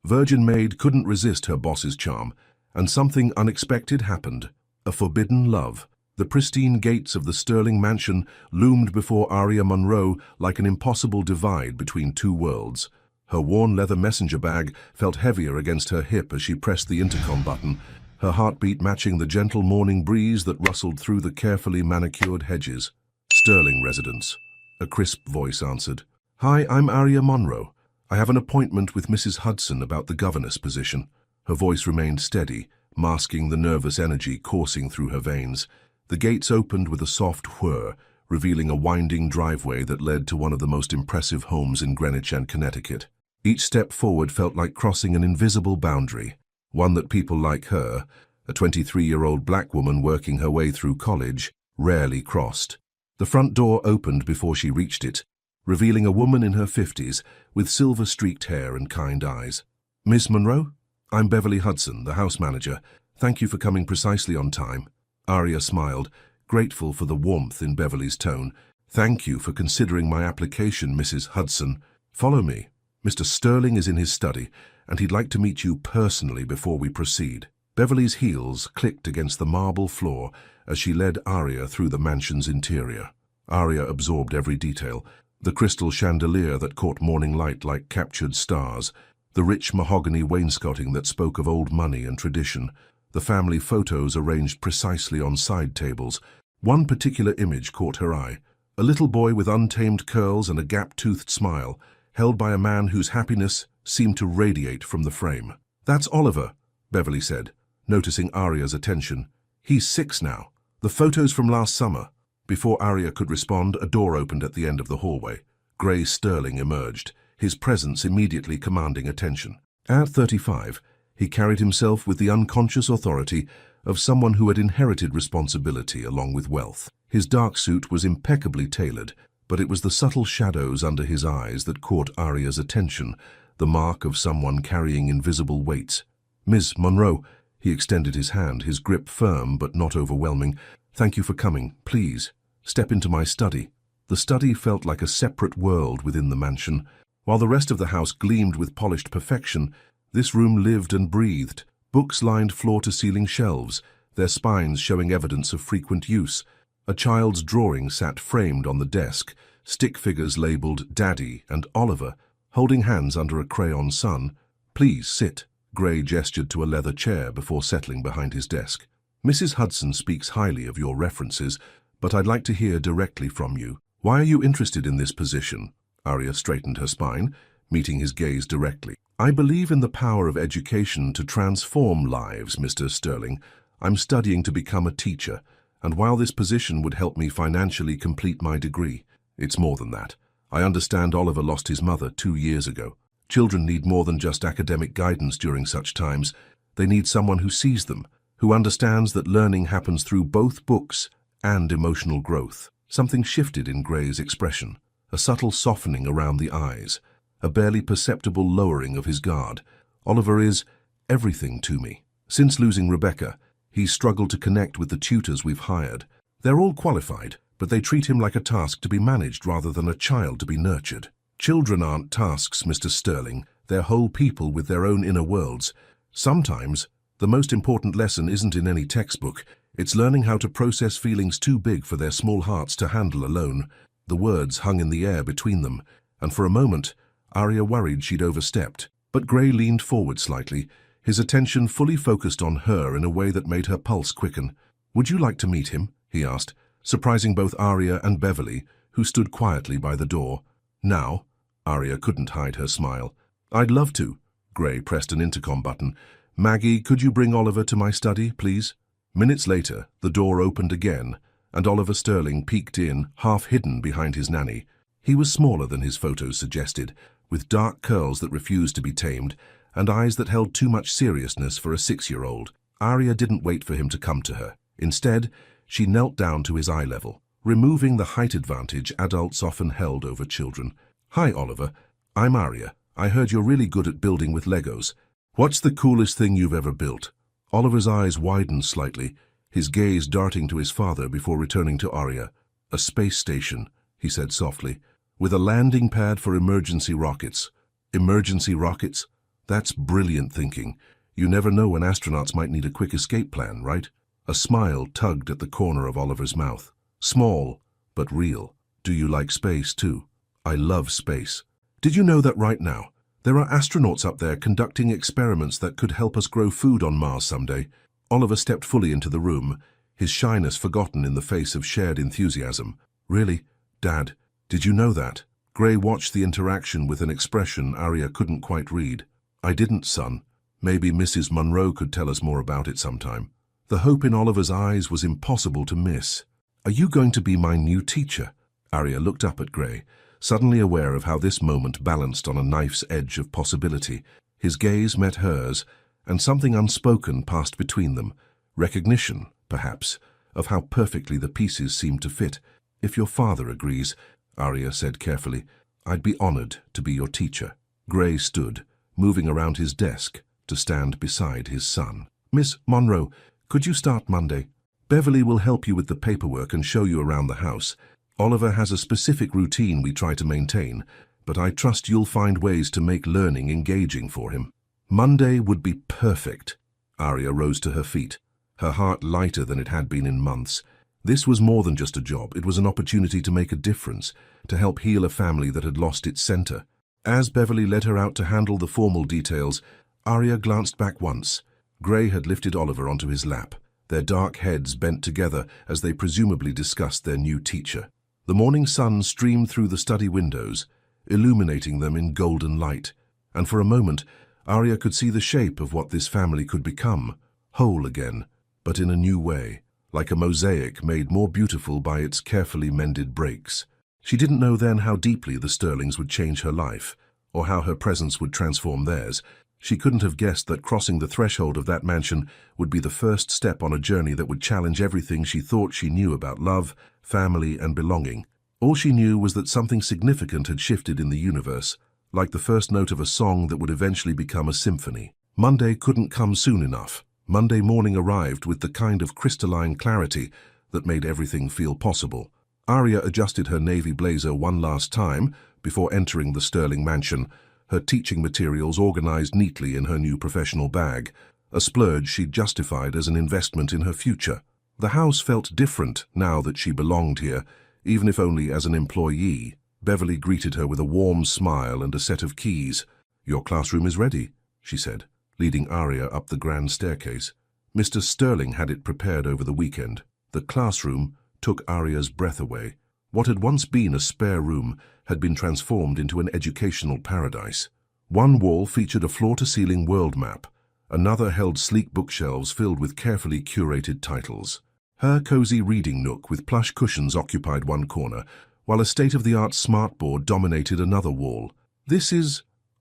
Virgin Maid couldn't resist her boss's charm, and something unexpected happened. A forbidden love. The pristine gates of the Sterling mansion loomed before Aria Monroe like an impossible divide between two worlds. Her worn leather messenger bag felt heavier against her hip as she pressed the intercom button, her heartbeat matching the gentle morning breeze that rustled through the carefully manicured hedges. Sterling residence. A crisp voice answered. "Hi, I'm Aria Monroe. I have an appointment with Mrs. Hudson about the governess position." Her voice remained steady, masking the nervous energy coursing through her veins. The gates opened with a soft whir, revealing a winding driveway that led to one of the most impressive homes in Greenwich and Connecticut. Each step forward felt like crossing an invisible boundary, one that people like her, a 23-year-old black woman working her way through college, rarely crossed. The front door opened before she reached it, revealing a woman in her 50s with silver-streaked hair and kind eyes. "Miss Monroe? I'm Beverly Hudson, the house manager. Thank you for coming precisely on time." Aria smiled, grateful for the warmth in Beverly's tone. "Thank you for considering my application, Mrs. Hudson. Follow me. Mr. Sterling is in his study, and he'd like to meet you personally before we proceed." Beverly's heels clicked against the marble floor as she led Aria through the mansion's interior. Aria absorbed every detail: the crystal chandelier that caught morning light like captured stars, the rich mahogany wainscoting that spoke of old money and tradition, the family photos arranged precisely on side tables. One particular image caught her eye: a little boy with untamed curls and a gap-toothed smile, held by a man whose happiness seemed to radiate from the frame. "That's Oliver," Beverly said, noticing Aria's attention. "He's 6 now. The photos from last summer." Before Aria could respond, a door opened at the end of the hallway. Grey Sterling emerged, his presence immediately commanding attention. At 35, he carried himself with the unconscious authority of someone who had inherited responsibility along with wealth. His dark suit was impeccably tailored, but it was the subtle shadows under his eyes that caught Aria's attention, the mark of someone carrying invisible weights. "Miss Monroe," he extended his hand, his grip firm but not overwhelming. "Thank you for coming. Please, step into my study." The study felt like a separate world within the mansion. While the rest of the house gleamed with polished perfection, this room lived and breathed. Books lined floor-to-ceiling shelves, their spines showing evidence of frequent use. A child's drawing sat framed on the desk, stick figures labeled Daddy and Oliver, holding hands under a crayon sun. "Please sit." Gray gestured to a leather chair before settling behind his desk. "Mrs. Hudson speaks highly of your references, but I'd like to hear directly from you. Why are you interested in this position?" Aria straightened her spine, meeting his gaze directly. "I believe in the power of education to transform lives, Mr. Sterling. I'm studying to become a teacher, and while this position would help me financially complete my degree, it's more than that. I understand Oliver lost his mother 2 years ago. Children need more than just academic guidance during such times. They need someone who sees them, who understands that learning happens through both books and emotional growth." Something shifted in Gray's expression, a subtle softening around the eyes, a barely perceptible lowering of his guard. "Oliver is everything to me. Since losing Rebecca, he's struggled to connect with the tutors we've hired. They're all qualified, but they treat him like a task to be managed rather than a child to be nurtured." "Children aren't tasks, Mr. Sterling. They're whole people with their own inner worlds. Sometimes, the most important lesson isn't in any textbook. It's learning how to process feelings too big for their small hearts to handle alone." The words hung in the air between them, and for a moment, Aria worried she'd overstepped. But Gray leaned forward slightly, his attention fully focused on her in a way that made her pulse quicken. "Would you like to meet him?" he asked, surprising both Aria and Beverly, who stood quietly by the door. "Now?" Aria couldn't hide her smile. "I'd love to." Gray pressed an intercom button. "Maggie, could you bring Oliver to my study, please?" Minutes later, the door opened again, and Oliver Sterling peeked in, half hidden behind his nanny. He was smaller than his photos suggested, with dark curls that refused to be tamed, and eyes that held too much seriousness for a 6-year-old. Aria didn't wait for him to come to her. Instead, she knelt down to his eye level, removing the height advantage adults often held over children. "Hi, Oliver. I'm Aria. I heard you're really good at building with Legos. What's the coolest thing you've ever built?" Oliver's eyes widened slightly, his gaze darting to his father before returning to Aria. "A space station," he said softly, "with a landing pad for emergency rockets." "Emergency rockets?" That's brilliant thinking. You never know when astronauts might need a quick escape plan, right? A smile tugged at the corner of Oliver's mouth. Small, but real. Do you like space too? I love space. Did you know that right now, there are astronauts up there conducting experiments that could help us grow food on Mars someday? Oliver stepped fully into the room, his shyness forgotten in the face of shared enthusiasm. Really? Dad, did you know that? Gray watched the interaction with an expression Arya couldn't quite read. I didn't, son. Maybe Mrs. Munro could tell us more about it sometime. The hope in Oliver's eyes was impossible to miss. Are you going to be my new teacher? Arya looked up at Gray, suddenly aware of how this moment balanced on a knife's edge of possibility. His gaze met hers, and something unspoken passed between them. Recognition, perhaps, of how perfectly the pieces seemed to fit. If your father agrees, Arya said carefully, I'd be honored to be your teacher. Gray stood, moving around his desk to stand beside his son. Miss Monroe, could you start Monday? Beverly will help you with the paperwork and show you around the house. Oliver has a specific routine we try to maintain, but I trust you'll find ways to make learning engaging for him. Monday would be perfect. Arya rose to her feet, her heart lighter than it had been in months. This was more than just a job. It was an opportunity to make a difference, to help heal a family that had lost its center. As Beverly led her out to handle the formal details, Arya glanced back once. Gray had lifted Oliver onto his lap, their dark heads bent together as they presumably discussed their new teacher. The morning sun streamed through the study windows, illuminating them in golden light, and for a moment, Arya could see the shape of what this family could become, whole again, but in a new way, like a mosaic made more beautiful by its carefully mended breaks. She didn't know then how deeply the Sterlings would change her life, or how her presence would transform theirs. She couldn't have guessed that crossing the threshold of that mansion would be the first step on a journey that would challenge everything she thought she knew about love, family, and belonging. All she knew was that something significant had shifted in the universe, like the first note of a song that would eventually become a symphony. Monday couldn't come soon enough. Monday morning arrived with the kind of crystalline clarity that made everything feel possible. Arya adjusted her navy blazer one last time before entering the Sterling mansion, her teaching materials organized neatly in her new professional bag, a splurge she justified as an investment in her future. The house felt different now that she belonged here, even if only as an employee. Beverly greeted her with a warm smile and a set of keys. Your classroom is ready, she said, leading Arya up the grand staircase. Mr. Sterling had it prepared over the weekend. The classroom took Arya's breath away. What had once been a spare room had been transformed into an educational paradise. One wall featured a floor-to-ceiling world map. Another held sleek bookshelves filled with carefully curated titles. Her cozy reading nook with plush cushions occupied one corner, while a state-of-the-art smartboard dominated another wall.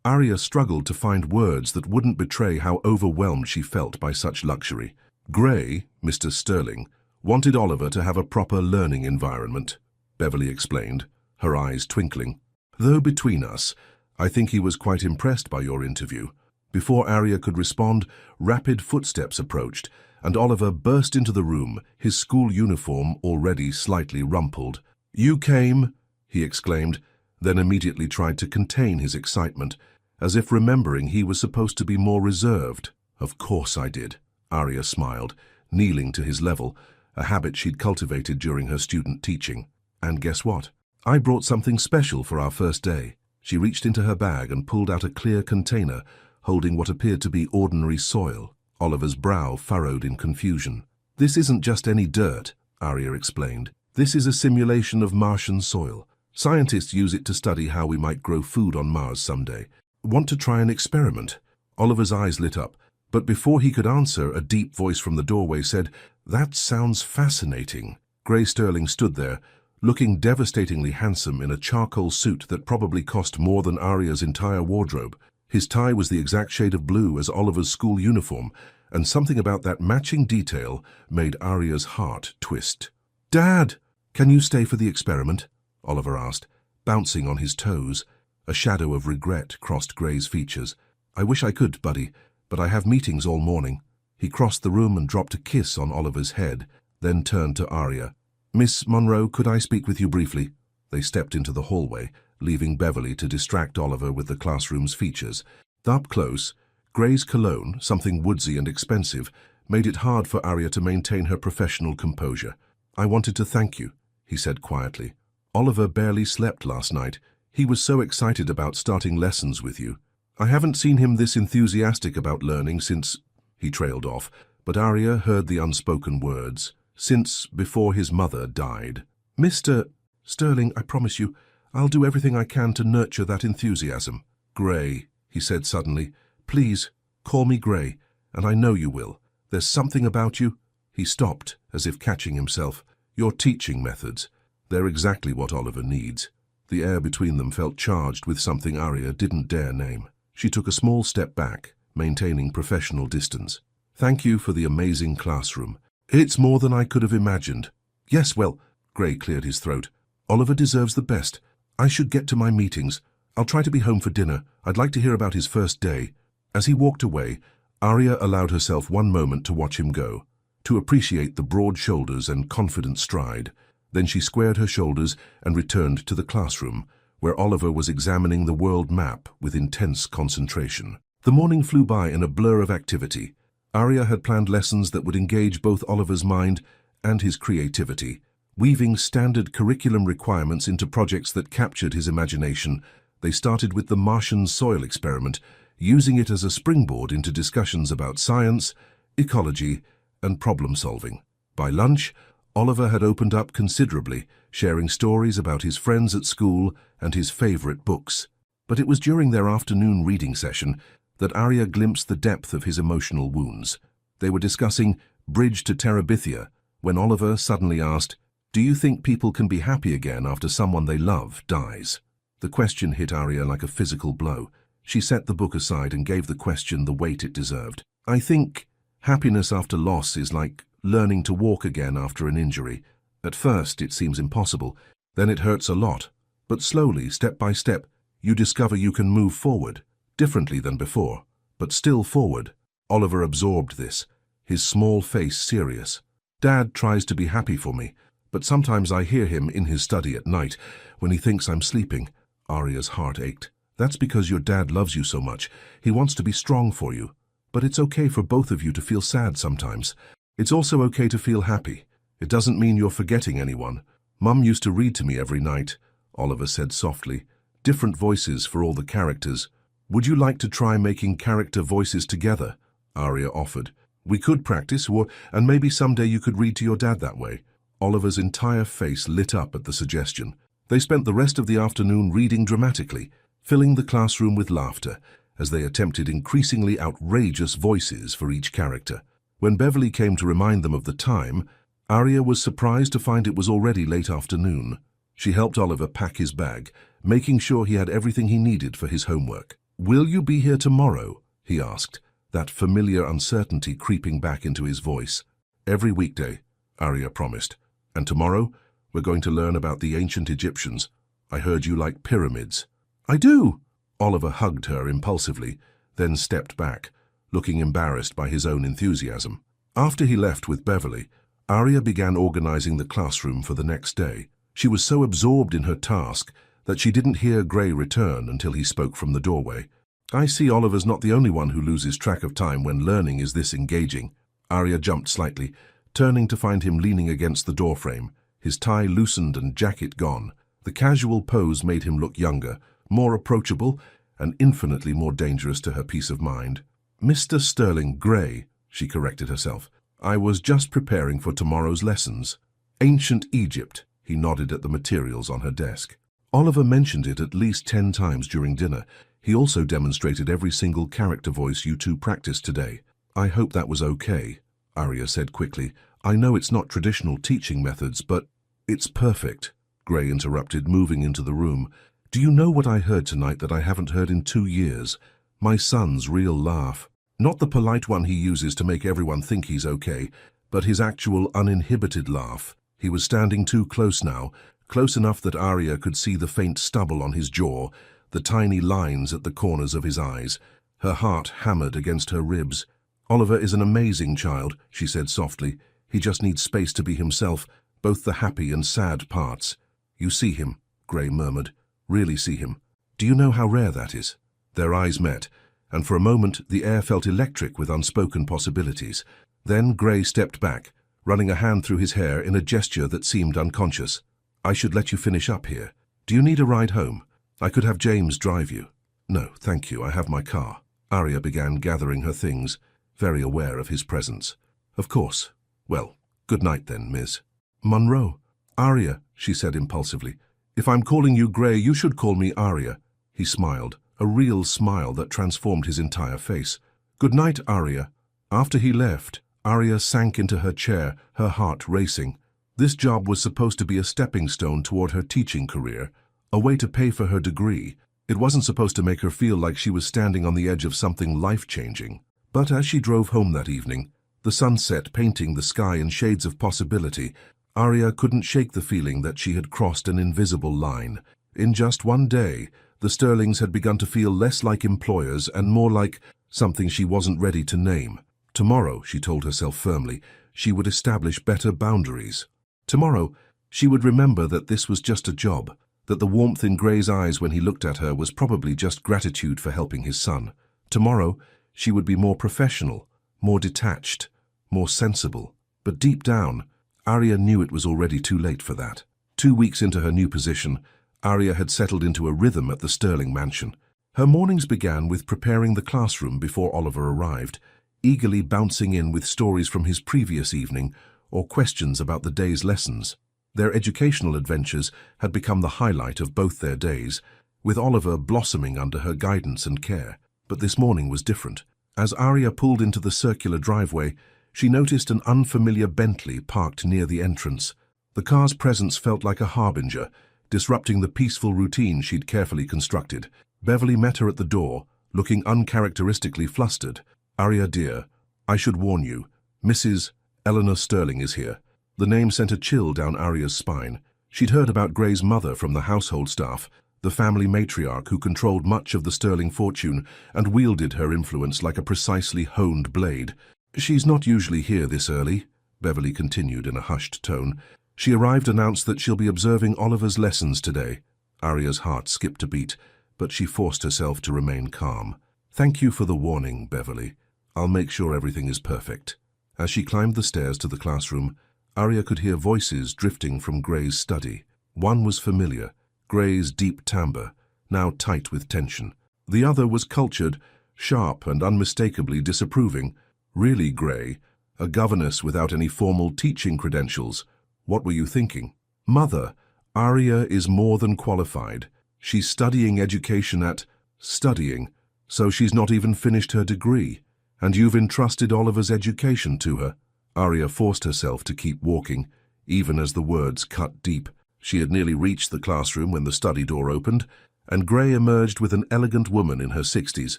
Arya struggled to find words that wouldn't betray how overwhelmed she felt by such luxury. Gray, Mr. Sterling, wanted Oliver to have a proper learning environment, Beverly explained, her eyes twinkling. Though between us, I think he was quite impressed by your interview. Before Arya could respond, rapid footsteps approached, and Oliver burst into the room, his school uniform already slightly rumpled. You came, he exclaimed, then immediately tried to contain his excitement, as if remembering he was supposed to be more reserved. Of course I did, Arya smiled, kneeling to his level, a habit she'd cultivated during her student teaching. And guess what? I brought something special for our first day. She reached into her bag and pulled out a clear container, holding what appeared to be ordinary soil. Oliver's brow furrowed in confusion. This isn't just any dirt, Arya explained. This is a simulation of Martian soil. Scientists use it to study how we might grow food on Mars someday. Want to try an experiment? Oliver's eyes lit up, but before he could answer, a deep voice from the doorway said, That sounds fascinating. Gray Sterling stood there, looking devastatingly handsome in a charcoal suit that probably cost more than Arya's entire wardrobe. His tie was the exact shade of blue as Oliver's school uniform, and something about that matching detail made Arya's heart twist. Dad, can you stay for the experiment? Oliver asked, bouncing on his toes. A shadow of regret crossed Gray's features. I wish I could, buddy, but I have meetings all morning. He crossed the room and dropped a kiss on Oliver's head, then turned to Arya. Miss Monroe, could I speak with you briefly? They stepped into the hallway, leaving Beverly to distract Oliver with the classroom's features. Up close, Gray's cologne, something woodsy and expensive, made it hard for Arya to maintain her professional composure. "I wanted to thank you," he said quietly. "Oliver barely slept last night. He was so excited about starting lessons with you. I haven't seen him this enthusiastic about learning since—" He trailed off, but Arya heard the unspoken words. "Since before his mother died." "Mr. Sterling, I promise you, I'll do everything I can to nurture that enthusiasm." "Gray," he said suddenly, "please, call me Gray, and I know you will. There's something about you—" He stopped, as if catching himself. "Your teaching methods. They're exactly what Oliver needs." The air between them felt charged with something Arya didn't dare name. She took a small step back, maintaining professional distance. "Thank you for the amazing classroom. It's more than I could have imagined." "Yes, well," Gray cleared his throat. "Oliver deserves the best. I should get to my meetings. I'll try to be home for dinner. I'd like to hear about his first day." As he walked away, Arya allowed herself one moment to watch him go, to appreciate the broad shoulders and confident stride. Then she squared her shoulders and returned to the classroom, where Oliver was examining the world map with intense concentration. The morning flew by in a blur of activity. Arya had planned lessons that would engage both Oliver's mind and his creativity, weaving standard curriculum requirements into projects that captured his imagination. They started with the Martian soil experiment, using it as a springboard into discussions about science, ecology, and problem-solving. By lunch, Oliver had opened up considerably, sharing stories about his friends at school and his favorite books. But it was during their afternoon reading session that Arya glimpsed the depth of his emotional wounds. They were discussing Bridge to Terabithia when Oliver suddenly asked, "Do you think people can be happy again after someone they love dies?" The question hit Arya like a physical blow. She set the book aside and gave the question the weight it deserved. "I think happiness after loss is like learning to walk again after an injury. At first it seems impossible, then it hurts a lot. But slowly, step by step, you discover you can move forward, differently than before, but still forward." Oliver absorbed this, his small face serious. "Dad tries to be happy for me, but sometimes I hear him in his study at night when he thinks I'm sleeping." Arya's heart ached. "That's because your dad loves you so much. He wants to be strong for you. But it's okay for both of you to feel sad sometimes. It's also okay to feel happy. It doesn't mean you're forgetting anyone. Mum used to read to me every night," Oliver said softly. "Different voices for all the characters." "Would you like to try making character voices together?" Arya offered. "We could practice, and maybe someday you could read to your dad that way." Oliver's entire face lit up at the suggestion. They spent the rest of the afternoon reading dramatically, filling the classroom with laughter, as they attempted increasingly outrageous voices for each character. When Beverly came to remind them of the time, Arya was surprised to find it was already late afternoon. She helped Oliver pack his bag, making sure he had everything he needed for his homework. "Will you be here tomorrow?" he asked, that familiar uncertainty creeping back into his voice. "Every weekday," Arya promised. "And tomorrow, we're going to learn about the ancient Egyptians. I heard you like pyramids." "I do!" Oliver hugged her impulsively, then stepped back, looking embarrassed by his own enthusiasm. After he left with Beverly, Arya began organizing the classroom for the next day. She was so absorbed in her task that she didn't hear Gray return until he spoke from the doorway. "I see Oliver's not the only one who loses track of time when learning is this engaging." Arya jumped slightly, turning to find him leaning against the doorframe, his tie loosened and jacket gone. The casual pose made him look younger, more approachable, and infinitely more dangerous to her peace of mind. "Mr. Sterling Gray," she corrected herself. "I was just preparing for tomorrow's lessons." "Ancient Egypt," he nodded at the materials on her desk. Oliver mentioned it at least 10 times during dinner. He also demonstrated every single character voice you two practiced today. "I hope that was okay," Arya said quickly. "I know it's not traditional teaching methods, but—" "It's perfect," Gray interrupted, moving into the room. "Do you know what I heard tonight that I haven't heard in 2 years? My son's real laugh. Not the polite one he uses to make everyone think he's okay, but his actual uninhibited laugh." He was standing too close now, close enough that Arya could see the faint stubble on his jaw, the tiny lines at the corners of his eyes. Her heart hammered against her ribs. "Oliver is an amazing child," she said softly. "He just needs space to be himself, both the happy and sad parts." "You see him," Gray murmured. "Really see him. Do you know how rare that is?" Their eyes met, and for a moment the air felt electric with unspoken possibilities. Then Gray stepped back, running a hand through his hair in a gesture that seemed unconscious. "I should let you finish up here. Do you need a ride home? I could have James drive you." "No, thank you, I have my car." Arya began gathering her things, very aware of his presence. "Of course. Well, good night then, Miss Monroe." "Arya," she said impulsively. "If I'm calling you Gray, you should call me Arya." He smiled, a real smile that transformed his entire face. "Good night, Arya." After he left, Arya sank into her chair, her heart racing. This job was supposed to be a stepping stone toward her teaching career, a way to pay for her degree. It wasn't supposed to make her feel like she was standing on the edge of something life-changing. But as she drove home that evening, the sunset painting the sky in shades of possibility, Arya couldn't shake the feeling that she had crossed an invisible line. In just one day, the Sterlings had begun to feel less like employers and more like something she wasn't ready to name. Tomorrow, she told herself firmly, she would establish better boundaries. Tomorrow, she would remember that this was just a job, that the warmth in Gray's eyes when he looked at her was probably just gratitude for helping his son. Tomorrow, she would be more professional, more detached, more sensible. But deep down, Arya knew it was already too late for that. 2 weeks into her new position, Arya had settled into a rhythm at the Sterling mansion. Her mornings began with preparing the classroom before Oliver arrived, eagerly bouncing in with stories from his previous evening or questions about the day's lessons. Their educational adventures had become the highlight of both their days, with Oliver blossoming under her guidance and care. But this morning was different. As Arya pulled into the circular driveway, she noticed an unfamiliar Bentley parked near the entrance. The car's presence felt like a harbinger, disrupting the peaceful routine she'd carefully constructed. Beverly met her at the door, looking uncharacteristically flustered. "Arya, dear, I should warn you, Mrs. Eleanor Sterling is here." The name sent a chill down Arya's spine. She'd heard about Gray's mother from the household staff, the family matriarch who controlled much of the Sterling fortune and wielded her influence like a precisely honed blade. "She's not usually here this early," Beverly continued in a hushed tone. "She arrived announced that she'll be observing Oliver's lessons today." Arya's heart skipped a beat, but she forced herself to remain calm. "Thank you for the warning, Beverly. I'll make sure everything is perfect." As she climbed the stairs to the classroom, Arya could hear voices drifting from Gray's study. One was familiar, Gray's deep timbre, now tight with tension. The other was cultured, sharp and unmistakably disapproving. "Really, Gray? A governess without any formal teaching credentials? What were you thinking?" "Mother, Arya is more than qualified. She's studying education at studying, so she's not even finished her degree. And you've entrusted Oliver's education to her." Arya forced herself to keep walking, even as the words cut deep. She had nearly reached the classroom when the study door opened, and Gray emerged with an elegant woman in her 60s.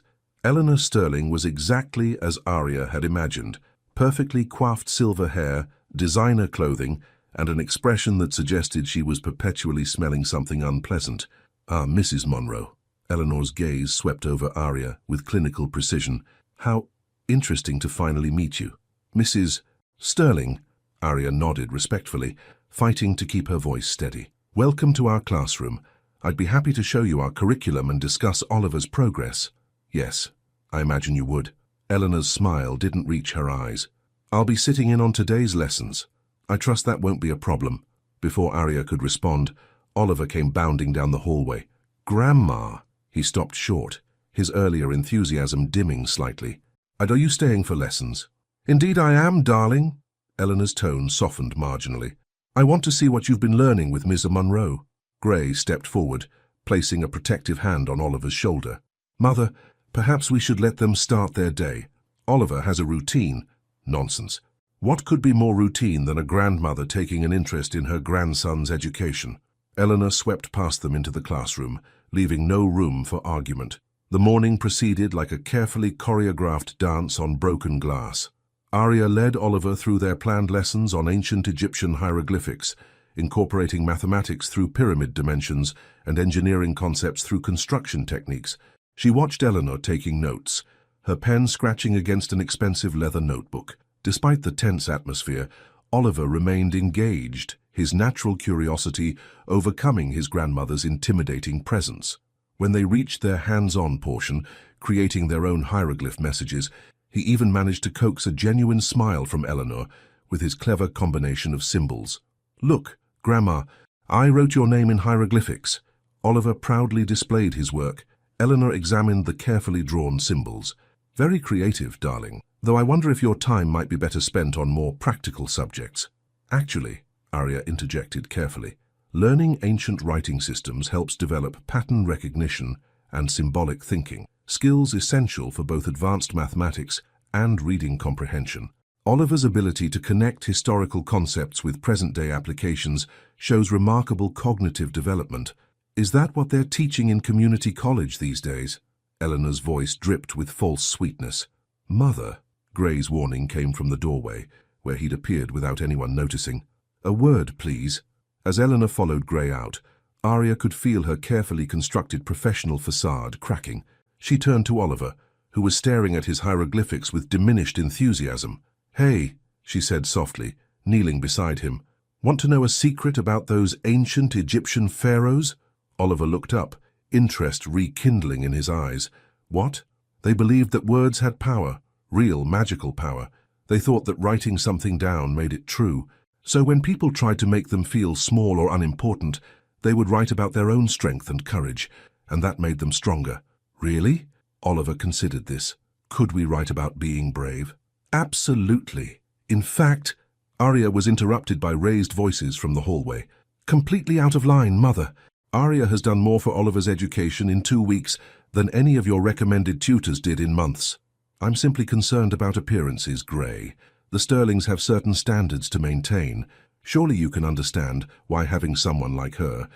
Eleanor Sterling was exactly as Arya had imagined. Perfectly coiffed silver hair, designer clothing, and an expression that suggested she was perpetually smelling something unpleasant. "Ah, Mrs. Monroe." Eleanor's gaze swept over Arya with clinical precision. "How interesting to finally meet you." "Mrs. Sterling," Arya nodded respectfully, fighting to keep her voice steady. "Welcome to our classroom. I'd be happy to show you our curriculum and discuss Oliver's progress." "Yes, I imagine you would." Eleanor's smile didn't reach her eyes. "I'll be sitting in on today's lessons. I trust that won't be a problem." Before Arya could respond, Oliver came bounding down the hallway. "Grandma!" He stopped short, his earlier enthusiasm dimming slightly. "And are you staying for lessons?" "Indeed I am, darling." Eleanor's tone softened marginally. "I want to see what you've been learning with Miss Monroe." Gray stepped forward, placing a protective hand on Oliver's shoulder. "Mother, perhaps we should let them start their day. Oliver has a routine." "Nonsense. What could be more routine than a grandmother taking an interest in her grandson's education?" Eleanor swept past them into the classroom, leaving no room for argument. The morning proceeded like a carefully choreographed dance on broken glass. Arya led Oliver through their planned lessons on ancient Egyptian hieroglyphics, incorporating mathematics through pyramid dimensions and engineering concepts through construction techniques. She watched Eleanor taking notes, her pen scratching against an expensive leather notebook. Despite the tense atmosphere, Oliver remained engaged, his natural curiosity overcoming his grandmother's intimidating presence. When they reached their hands-on portion, creating their own hieroglyph messages. He even managed to coax a genuine smile from Eleanor with his clever combination of symbols. "Look, Grandma, I wrote your name in hieroglyphics." Oliver proudly displayed his work. Eleanor examined the carefully drawn symbols. "Very creative, darling, though I wonder if your time might be better spent on more practical subjects." "Actually," Arya interjected carefully, "learning ancient writing systems helps develop pattern recognition and symbolic thinking, skills essential for both advanced mathematics and reading comprehension." Oliver's ability to connect historical concepts with present-day applications shows remarkable cognitive development. "Is that what they're teaching in community college these days?" Eleanor's voice dripped with false sweetness. "Mother," Gray's warning came from the doorway, where he'd appeared without anyone noticing. "A word, please." As Eleanor followed Gray out, Arya could feel her carefully constructed professional facade cracking. She turned to Oliver, who was staring at his hieroglyphics with diminished enthusiasm. "Hey," she said softly, kneeling beside him. "Want to know a secret about those ancient Egyptian pharaohs?" Oliver looked up, interest rekindling in his eyes. "What?" "They believed that words had power, real magical power. They thought that writing something down made it true. So when people tried to make them feel small or unimportant, they would write about their own strength and courage, and that made them stronger." "Really?" Oliver considered this. "Could we write about being brave?" "Absolutely. In fact—" Arya was interrupted by raised voices from the hallway. "Completely out of line, Mother. Arya has done more for Oliver's education in 2 weeks than any of your recommended tutors did in months." "I'm simply concerned about appearances, Gray. The Sterlings have certain standards to maintain. Surely you can understand why having someone like her—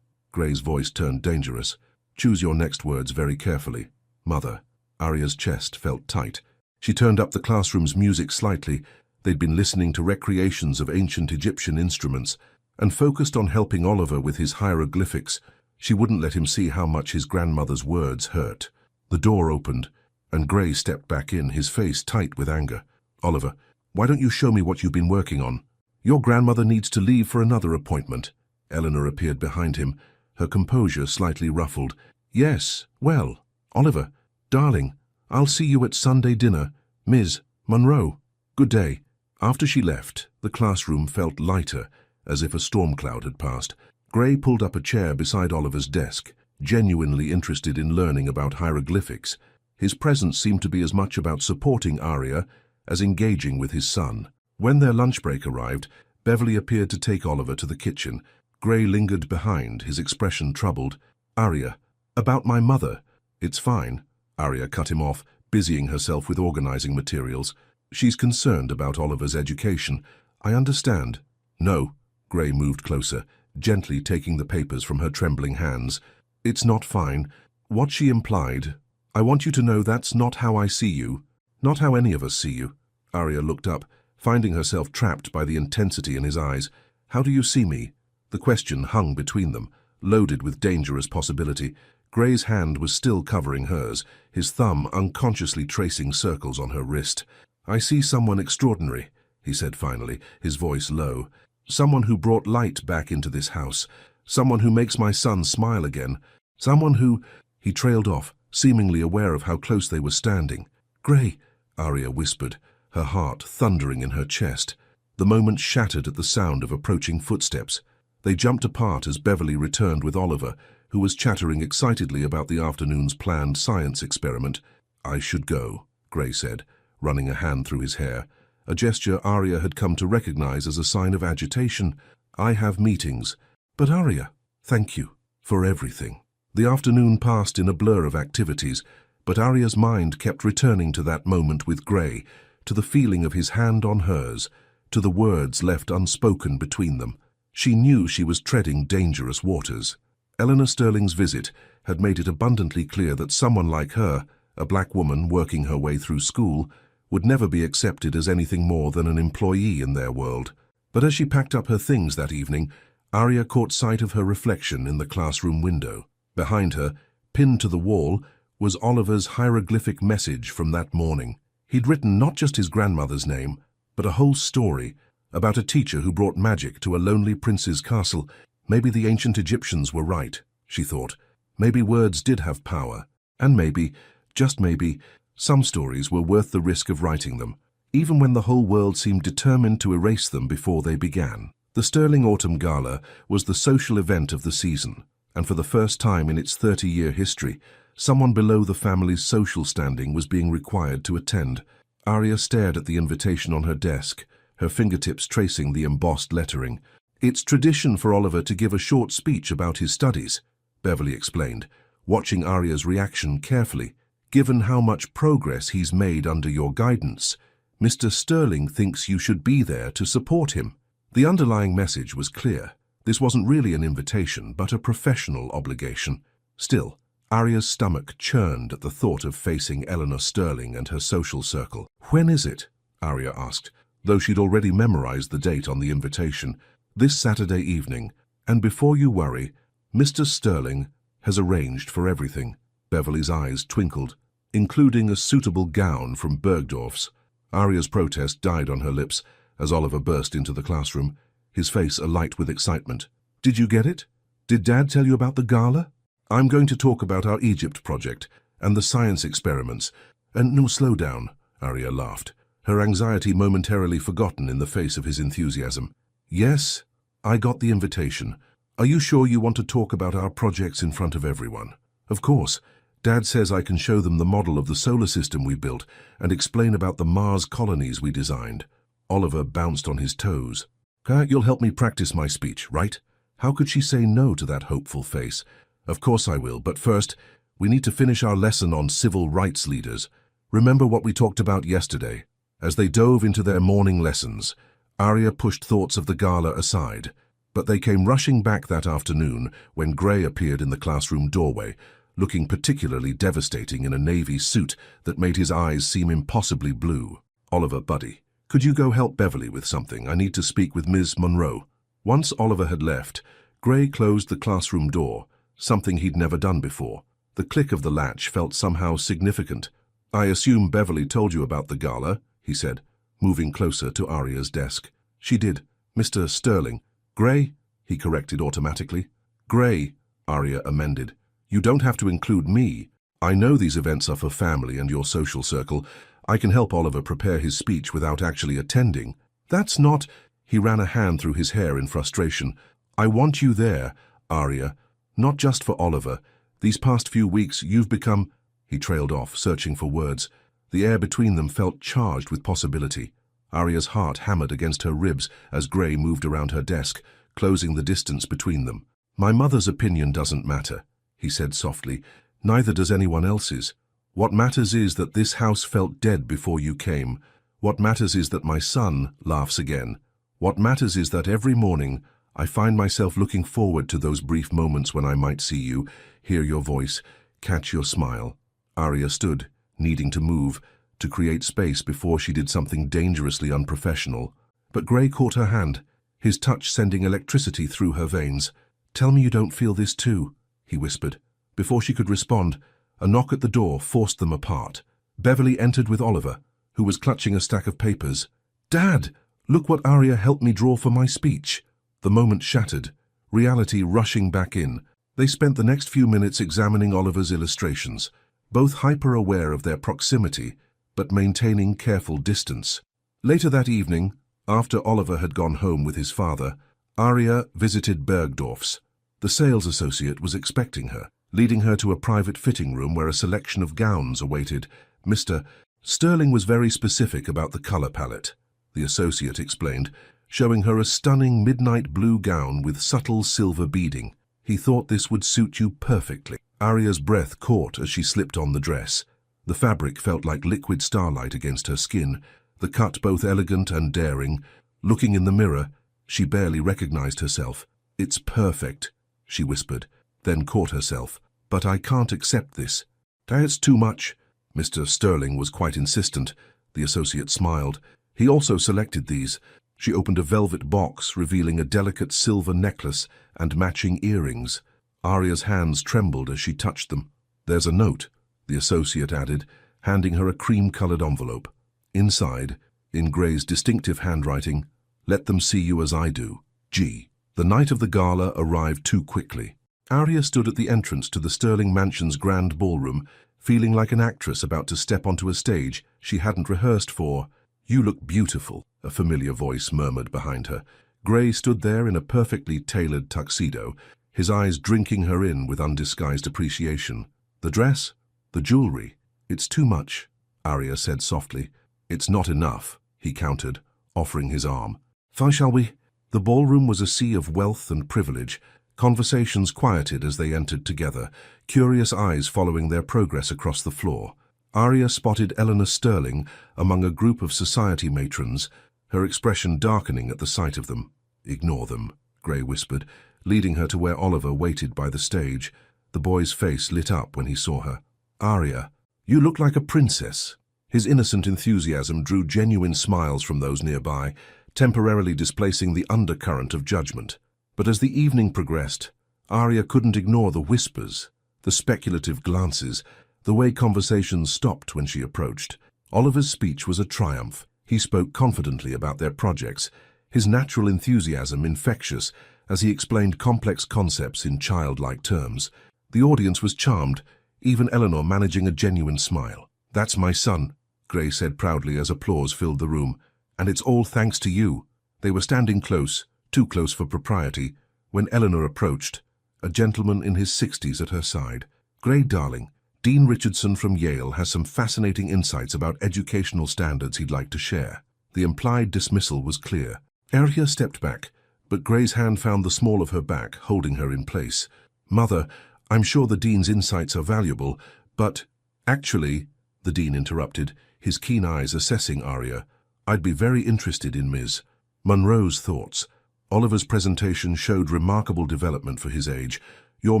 Gray's voice turned dangerous. "Choose your next words very carefully." "Mother." Arya's chest felt tight. She turned up the classroom's music slightly. They'd been listening to recreations of ancient Egyptian instruments, and focused on helping Oliver with his hieroglyphics. She wouldn't let him see how much his grandmother's words hurt. The door opened, and Gray stepped back in, his face tight with anger. "Oliver, why don't you show me what you've been working on?" "Your grandmother needs to leave for another appointment." Eleanor appeared behind him, her composure slightly ruffled. "Yes, well, Oliver, darling, I'll see you at Sunday dinner. Ms. Monroe, good day." After she left, the classroom felt lighter, as if a storm cloud had passed. Gray pulled up a chair beside Oliver's desk, genuinely interested in learning about hieroglyphics. His presence seemed to be as much about supporting Arya as engaging with his son. When their lunch break arrived, Beverly appeared to take Oliver to the kitchen. Gray lingered behind, his expression troubled. "Arya, about my mother." "It's fine." Arya cut him off, busying herself with organizing materials. "She's concerned about Oliver's education. I understand." "No." Gray moved closer, gently taking the papers from her trembling hands. "It's not fine. What she implied— I want you to know that's not how I see you. Not how any of us see you." Arya looked up, finding herself trapped by the intensity in his eyes. "How do you see me?" The question hung between them, loaded with dangerous possibility. Gray's hand was still covering hers, his thumb unconsciously tracing circles on her wrist. "I see someone extraordinary," he said finally, his voice low. "Someone who brought light back into this house. Someone who makes my son smile again. Someone who—" He trailed off, seemingly aware of how close they were standing. "Gray," Arya whispered, her heart thundering in her chest. The moment shattered at the sound of approaching footsteps. They jumped apart as Beverly returned with Oliver, who was chattering excitedly about the afternoon's planned science experiment. "I should go," Gray said, running a hand through his hair, a gesture Arya had come to recognize as a sign of agitation. "I have meetings." "But Arya, thank you for everything." The afternoon passed in a blur of activities, but Arya's mind kept returning to that moment with Gray, to the feeling of his hand on hers, to the words left unspoken between them. She knew she was treading dangerous waters. Eleanor Sterling's visit had made it abundantly clear that someone like her, a black woman working her way through school, would never be accepted as anything more than an employee in their world. But as she packed up her things that evening, Arya caught sight of her reflection in the classroom window. Behind her, pinned to the wall, was Oliver's hieroglyphic message from that morning. He'd written not just his grandmother's name, but a whole story about a teacher who brought magic to a lonely prince's castle. Maybe the ancient Egyptians were right, she thought. Maybe words did have power, And maybe, just maybe, some stories were worth the risk of writing them, even when the whole world seemed determined to erase them before they began. The Sterling Autumn Gala was the social event of the season, and for the first time in its 30-year history, someone below the family's social standing was being required to attend. Arya stared at the invitation on her desk, her fingertips tracing the embossed lettering. "It's tradition for Oliver to give a short speech about his studies," Beverly explained, watching Arya's reaction carefully. "Given how much progress he's made under your guidance, Mr. Sterling thinks you should be there to support him." The underlying message was clear. This wasn't really an invitation, but a professional obligation. Still, Arya's stomach churned at the thought of facing Eleanor Sterling and her social circle. "When is it?" Arya asked, though she'd already memorized the date on the invitation. "This Saturday evening, and before you worry, Mr. Sterling has arranged for everything." Beverly's eyes twinkled, "including a suitable gown from Bergdorf's." Arya's protest died on her lips as Oliver burst into the classroom, his face alight with excitement. "Did you get it? Did Dad tell you about the gala? I'm going to talk about our Egypt project and the science experiments." "And no, slow down," Arya laughed, her anxiety momentarily forgotten in the face of his enthusiasm. "Yes, I got the invitation. Are you sure you want to talk about our projects in front of everyone?" "Of course. Dad says I can show them the model of the solar system we built and explain about the Mars colonies we designed." Oliver bounced on his toes. "You'll help me practice my speech, right?" How could she say no to that hopeful face? "Of course I will, but first, we need to finish our lesson on civil rights leaders. Remember what we talked about yesterday?" As they dove into their morning lessons, Arya pushed thoughts of the gala aside, but they came rushing back that afternoon when Gray appeared in the classroom doorway, looking particularly devastating in a navy suit that made his eyes seem impossibly blue. "Oliver, buddy, could you go help Beverly with something? I need to speak with Ms. Monroe." Once Oliver had left, Gray closed the classroom door, something he'd never done before. The click of the latch felt somehow significant. "I assume Beverly told you about the gala," he said, moving closer to Arya's desk. "She did. Mr. Sterling." "Gray," he corrected automatically. "Gray," Arya amended. "You don't have to include me. I know these events are for family and your social circle. I can help Oliver prepare his speech without actually attending." "That's not—" He ran a hand through his hair in frustration. "I want you there, Arya. Not just for Oliver. These past few weeks you've become—" He trailed off, searching for words. The air between them felt charged with possibility. Arya's heart hammered against her ribs as Gray moved around her desk, closing the distance between them. "My mother's opinion doesn't matter," he said softly. "Neither does anyone else's. What matters is that this house felt dead before you came. What matters is that my son laughs again. What matters is that every morning I find myself looking forward to those brief moments when I might see you, hear your voice, catch your smile." Arya stood, needing to move, to create space before she did something dangerously unprofessional. But Gray caught her hand, his touch sending electricity through her veins. "Tell me you don't feel this too," he whispered. Before she could respond, a knock at the door forced them apart. Beverly entered with Oliver, who was clutching a stack of papers. "Dad, look what Arya helped me draw for my speech." The moment shattered, reality rushing back in. They spent the next few minutes examining Oliver's illustrations, both hyper-aware of their proximity, but maintaining careful distance. Later that evening, after Oliver had gone home with his father, Arya visited Bergdorf's. The sales associate was expecting her, leading her to a private fitting room where a selection of gowns awaited. "Mr. Sterling was very specific about the color palette," the associate explained, showing her a stunning midnight blue gown with subtle silver beading. "He thought this would suit you perfectly." Arya's breath caught as she slipped on the dress. The fabric felt like liquid starlight against her skin, the cut both elegant and daring. Looking in the mirror, she barely recognized herself. "It's perfect," she whispered, then caught herself. "But I can't accept this." "That's too much." Mr. Sterling was quite insistent. The associate smiled. He also selected these. She opened a velvet box, revealing a delicate silver necklace and matching earrings. Arya's hands trembled as she touched them. "There's a note," the associate added, handing her a cream-colored envelope. Inside, in Gray's distinctive handwriting, "Let them see you as I do. G." The night of the gala arrived too quickly. Arya stood at the entrance to the Sterling Mansion's grand ballroom, feeling like an actress about to step onto a stage she hadn't rehearsed for. "You look beautiful," a familiar voice murmured behind her. Gray stood there in a perfectly tailored tuxedo, his eyes drinking her in with undisguised appreciation. "The dress? The jewelry? It's too much," Arya said softly. "It's not enough," he countered, offering his arm. "Fine, shall we?" The ballroom was a sea of wealth and privilege. Conversations quieted as they entered together, curious eyes following their progress across the floor. Arya spotted Eleanor Sterling among a group of society matrons, her expression darkening at the sight of them. "Ignore them," Gray whispered, leading her to where Oliver waited by the stage. The boy's face lit up when he saw her. "Arya, you look like a princess." His innocent enthusiasm drew genuine smiles from those nearby, temporarily displacing the undercurrent of judgment. But as the evening progressed, Arya couldn't ignore the whispers, the speculative glances, the way conversations stopped when she approached. Oliver's speech was a triumph. He spoke confidently about their projects, his natural enthusiasm infectious as he explained complex concepts in childlike terms. The audience was charmed, even Eleanor managing a genuine smile. "That's my son," Gray said proudly as applause filled the room. "And it's all thanks to you." They were standing close, too close for propriety, when Eleanor approached, a gentleman in his 60s at her side. "Gray, darling, Dean Richardson from Yale has some fascinating insights about educational standards he'd like to share." The implied dismissal was clear. Arya stepped back, but Gray's hand found the small of her back, holding her in place. "Mother, I'm sure the Dean's insights are valuable, but—" "Actually," the Dean interrupted, his keen eyes assessing Arya, "I'd be very interested in Ms. Monroe's thoughts. Oliver's presentation showed remarkable development for his age. Your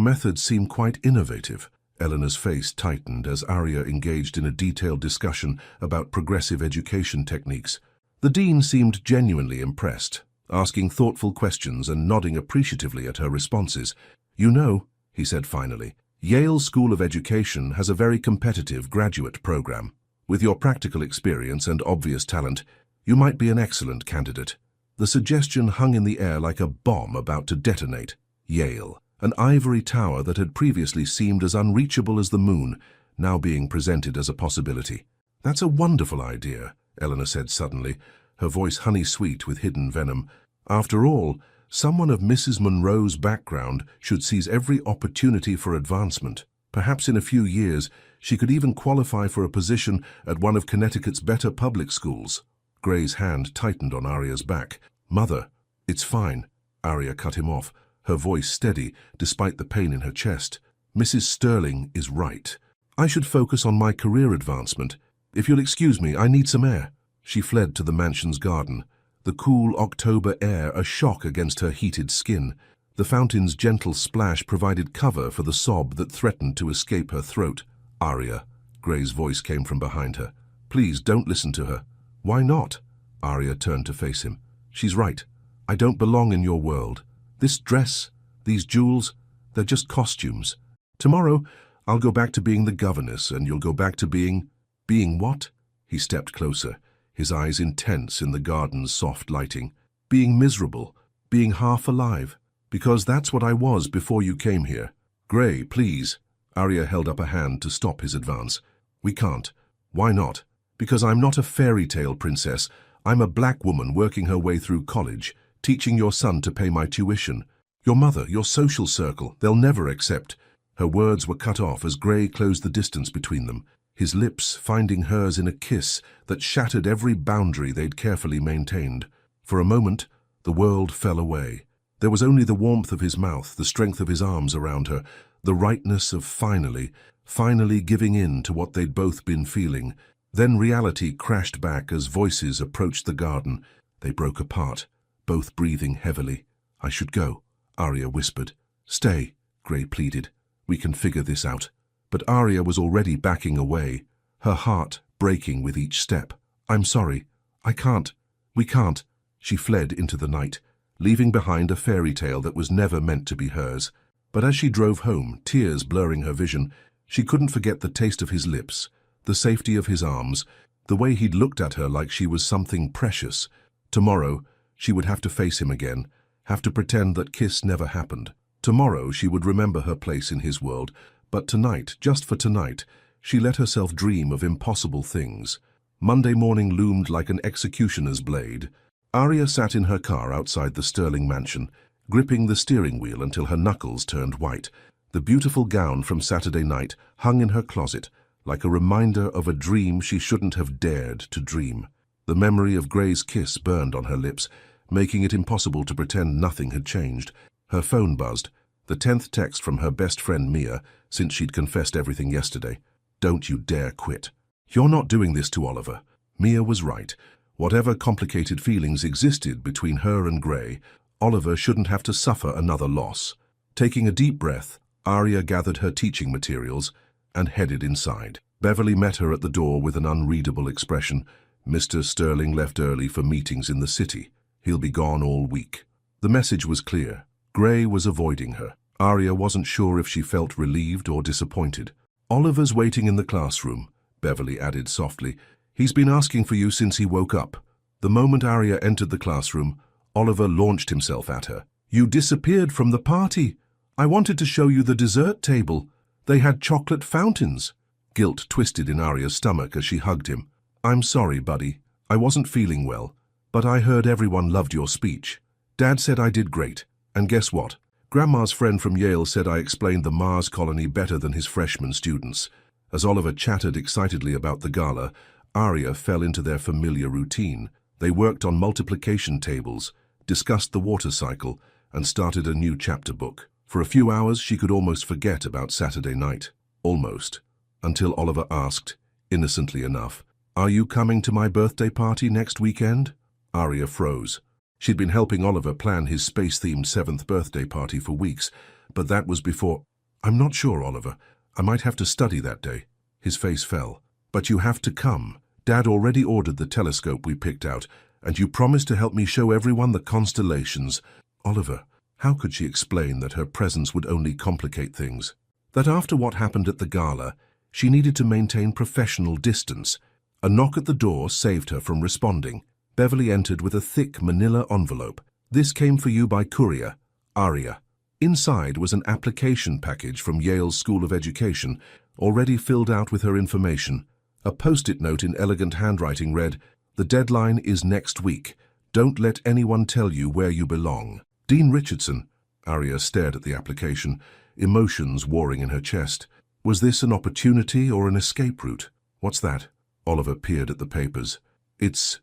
methods seem quite innovative." Eleanor's face tightened as Arya engaged in a detailed discussion about progressive education techniques. The Dean seemed genuinely impressed, asking thoughtful questions and nodding appreciatively at her responses. "You know," he said finally, "Yale School of Education has a very competitive graduate program. With your practical experience and obvious talent, you might be an excellent candidate." The suggestion hung in the air like a bomb about to detonate. Yale, an ivory tower that had previously seemed as unreachable as the moon, now being presented as a possibility. "That's a wonderful idea," Eleanor said suddenly, her voice honey-sweet with hidden venom. "After all, someone of Mrs. Monroe's background should seize every opportunity for advancement. Perhaps in a few years, she could even qualify for a position at one of Connecticut's better public schools." Gray's hand tightened on Arya's back. "Mother, it's fine," Arya cut him off, her voice steady despite the pain in her chest. "Mrs. Sterling is right. I should focus on my career advancement. If you'll excuse me, I need some air." She fled to the mansion's garden, the cool October air a shock against her heated skin. The fountain's gentle splash provided cover for the sob that threatened to escape her throat. "Arya," Gray's voice came from behind her. "Please don't listen to her." "Why not?" Arya turned to face him. "She's right. I don't belong in your world. This dress, these jewels, they're just costumes. Tomorrow, I'll go back to being the governess, and you'll go back to being—" "Being what?" He stepped closer, his eyes intense in the garden's soft lighting. "Being miserable, being half alive, because that's what I was before you came here." "Gray, please." Arya held up a hand to stop his advance. "We can't." "Why not?" "Because I'm not a fairy tale princess. I'm a black woman working her way through college, teaching your son to pay my tuition. Your mother, your social circle, they'll never accept." Her words were cut off as Gray closed the distance between them, his lips finding hers in a kiss that shattered every boundary they'd carefully maintained. For a moment, the world fell away. There was only the warmth of his mouth, the strength of his arms around her, the rightness of finally giving in to what they'd both been feeling. Then reality crashed back as voices approached the garden. They broke apart, both breathing heavily. "I should go," Arya whispered. "Stay," Gray pleaded. "We can figure this out." But Arya was already backing away, her heart breaking with each step. "I'm sorry. I can't. We can't." She fled into the night, leaving behind a fairy tale that was never meant to be hers. But as she drove home, tears blurring her vision, she couldn't forget the taste of his lips, the safety of his arms, the way he'd looked at her like she was something precious. Tomorrow, she would have to face him again, have to pretend that kiss never happened. Tomorrow she would remember her place in his world, but tonight, just for tonight, she let herself dream of impossible things. Monday morning loomed like an executioner's blade. Arya sat in her car outside the Sterling mansion, gripping the steering wheel until her knuckles turned white. The beautiful gown from Saturday night hung in her closet, like a reminder of a dream she shouldn't have dared to dream. The memory of Gray's kiss burned on her lips, making it impossible to pretend nothing had changed. Her phone buzzed, the 10th text from her best friend Mia, since she'd confessed everything yesterday. "Don't you dare quit. You're not doing this to Oliver." Mia was right. Whatever complicated feelings existed between her and Gray, Oliver shouldn't have to suffer another loss. Taking a deep breath, Arya gathered her teaching materials and headed inside. Beverly met her at the door with an unreadable expression. "Mr. Sterling left early for meetings in the city. He'll be gone all week." The message was clear. Gray was avoiding her. Arya wasn't sure if she felt relieved or disappointed. "Oliver's waiting in the classroom," Beverly added softly. "He's been asking for you since he woke up." The moment Arya entered the classroom, Oliver launched himself at her. "You disappeared from the party. I wanted to show you the dessert table. They had chocolate fountains." Guilt twisted in Arya's stomach as she hugged him. "I'm sorry, buddy. I wasn't feeling well, but I heard everyone loved your speech. Dad said I did great. And guess what? Grandma's friend from Yale said I explained the Mars colony better than his freshman students." As Oliver chattered excitedly about the gala, Arya fell into their familiar routine. They worked on multiplication tables, discussed the water cycle, and started a new chapter book. For a few hours, she could almost forget about Saturday night. Almost. Until Oliver asked, innocently enough, "Are you coming to my birthday party next weekend?" Arya froze. She'd been helping Oliver plan his space-themed 7th birthday party for weeks, but that was before. "I'm not sure, Oliver. I might have to study that day." His face fell. "But you have to come. Dad already ordered the telescope we picked out, and you promised to help me show everyone the constellations." Oliver, how could she explain that her presence would only complicate things? That after what happened at the gala, she needed to maintain professional distance. A knock at the door saved her from responding. Beverly entered with a thick manila envelope. "This came for you by courier, Arya." Inside was an application package from Yale's School of Education, already filled out with her information. A post-it note in elegant handwriting read, "The deadline is next week. Don't let anyone tell you where you belong. Dean Richardson." Arya stared at the application, emotions warring in her chest. Was this an opportunity or an escape route? "What's that?" Oliver peered at the papers. It's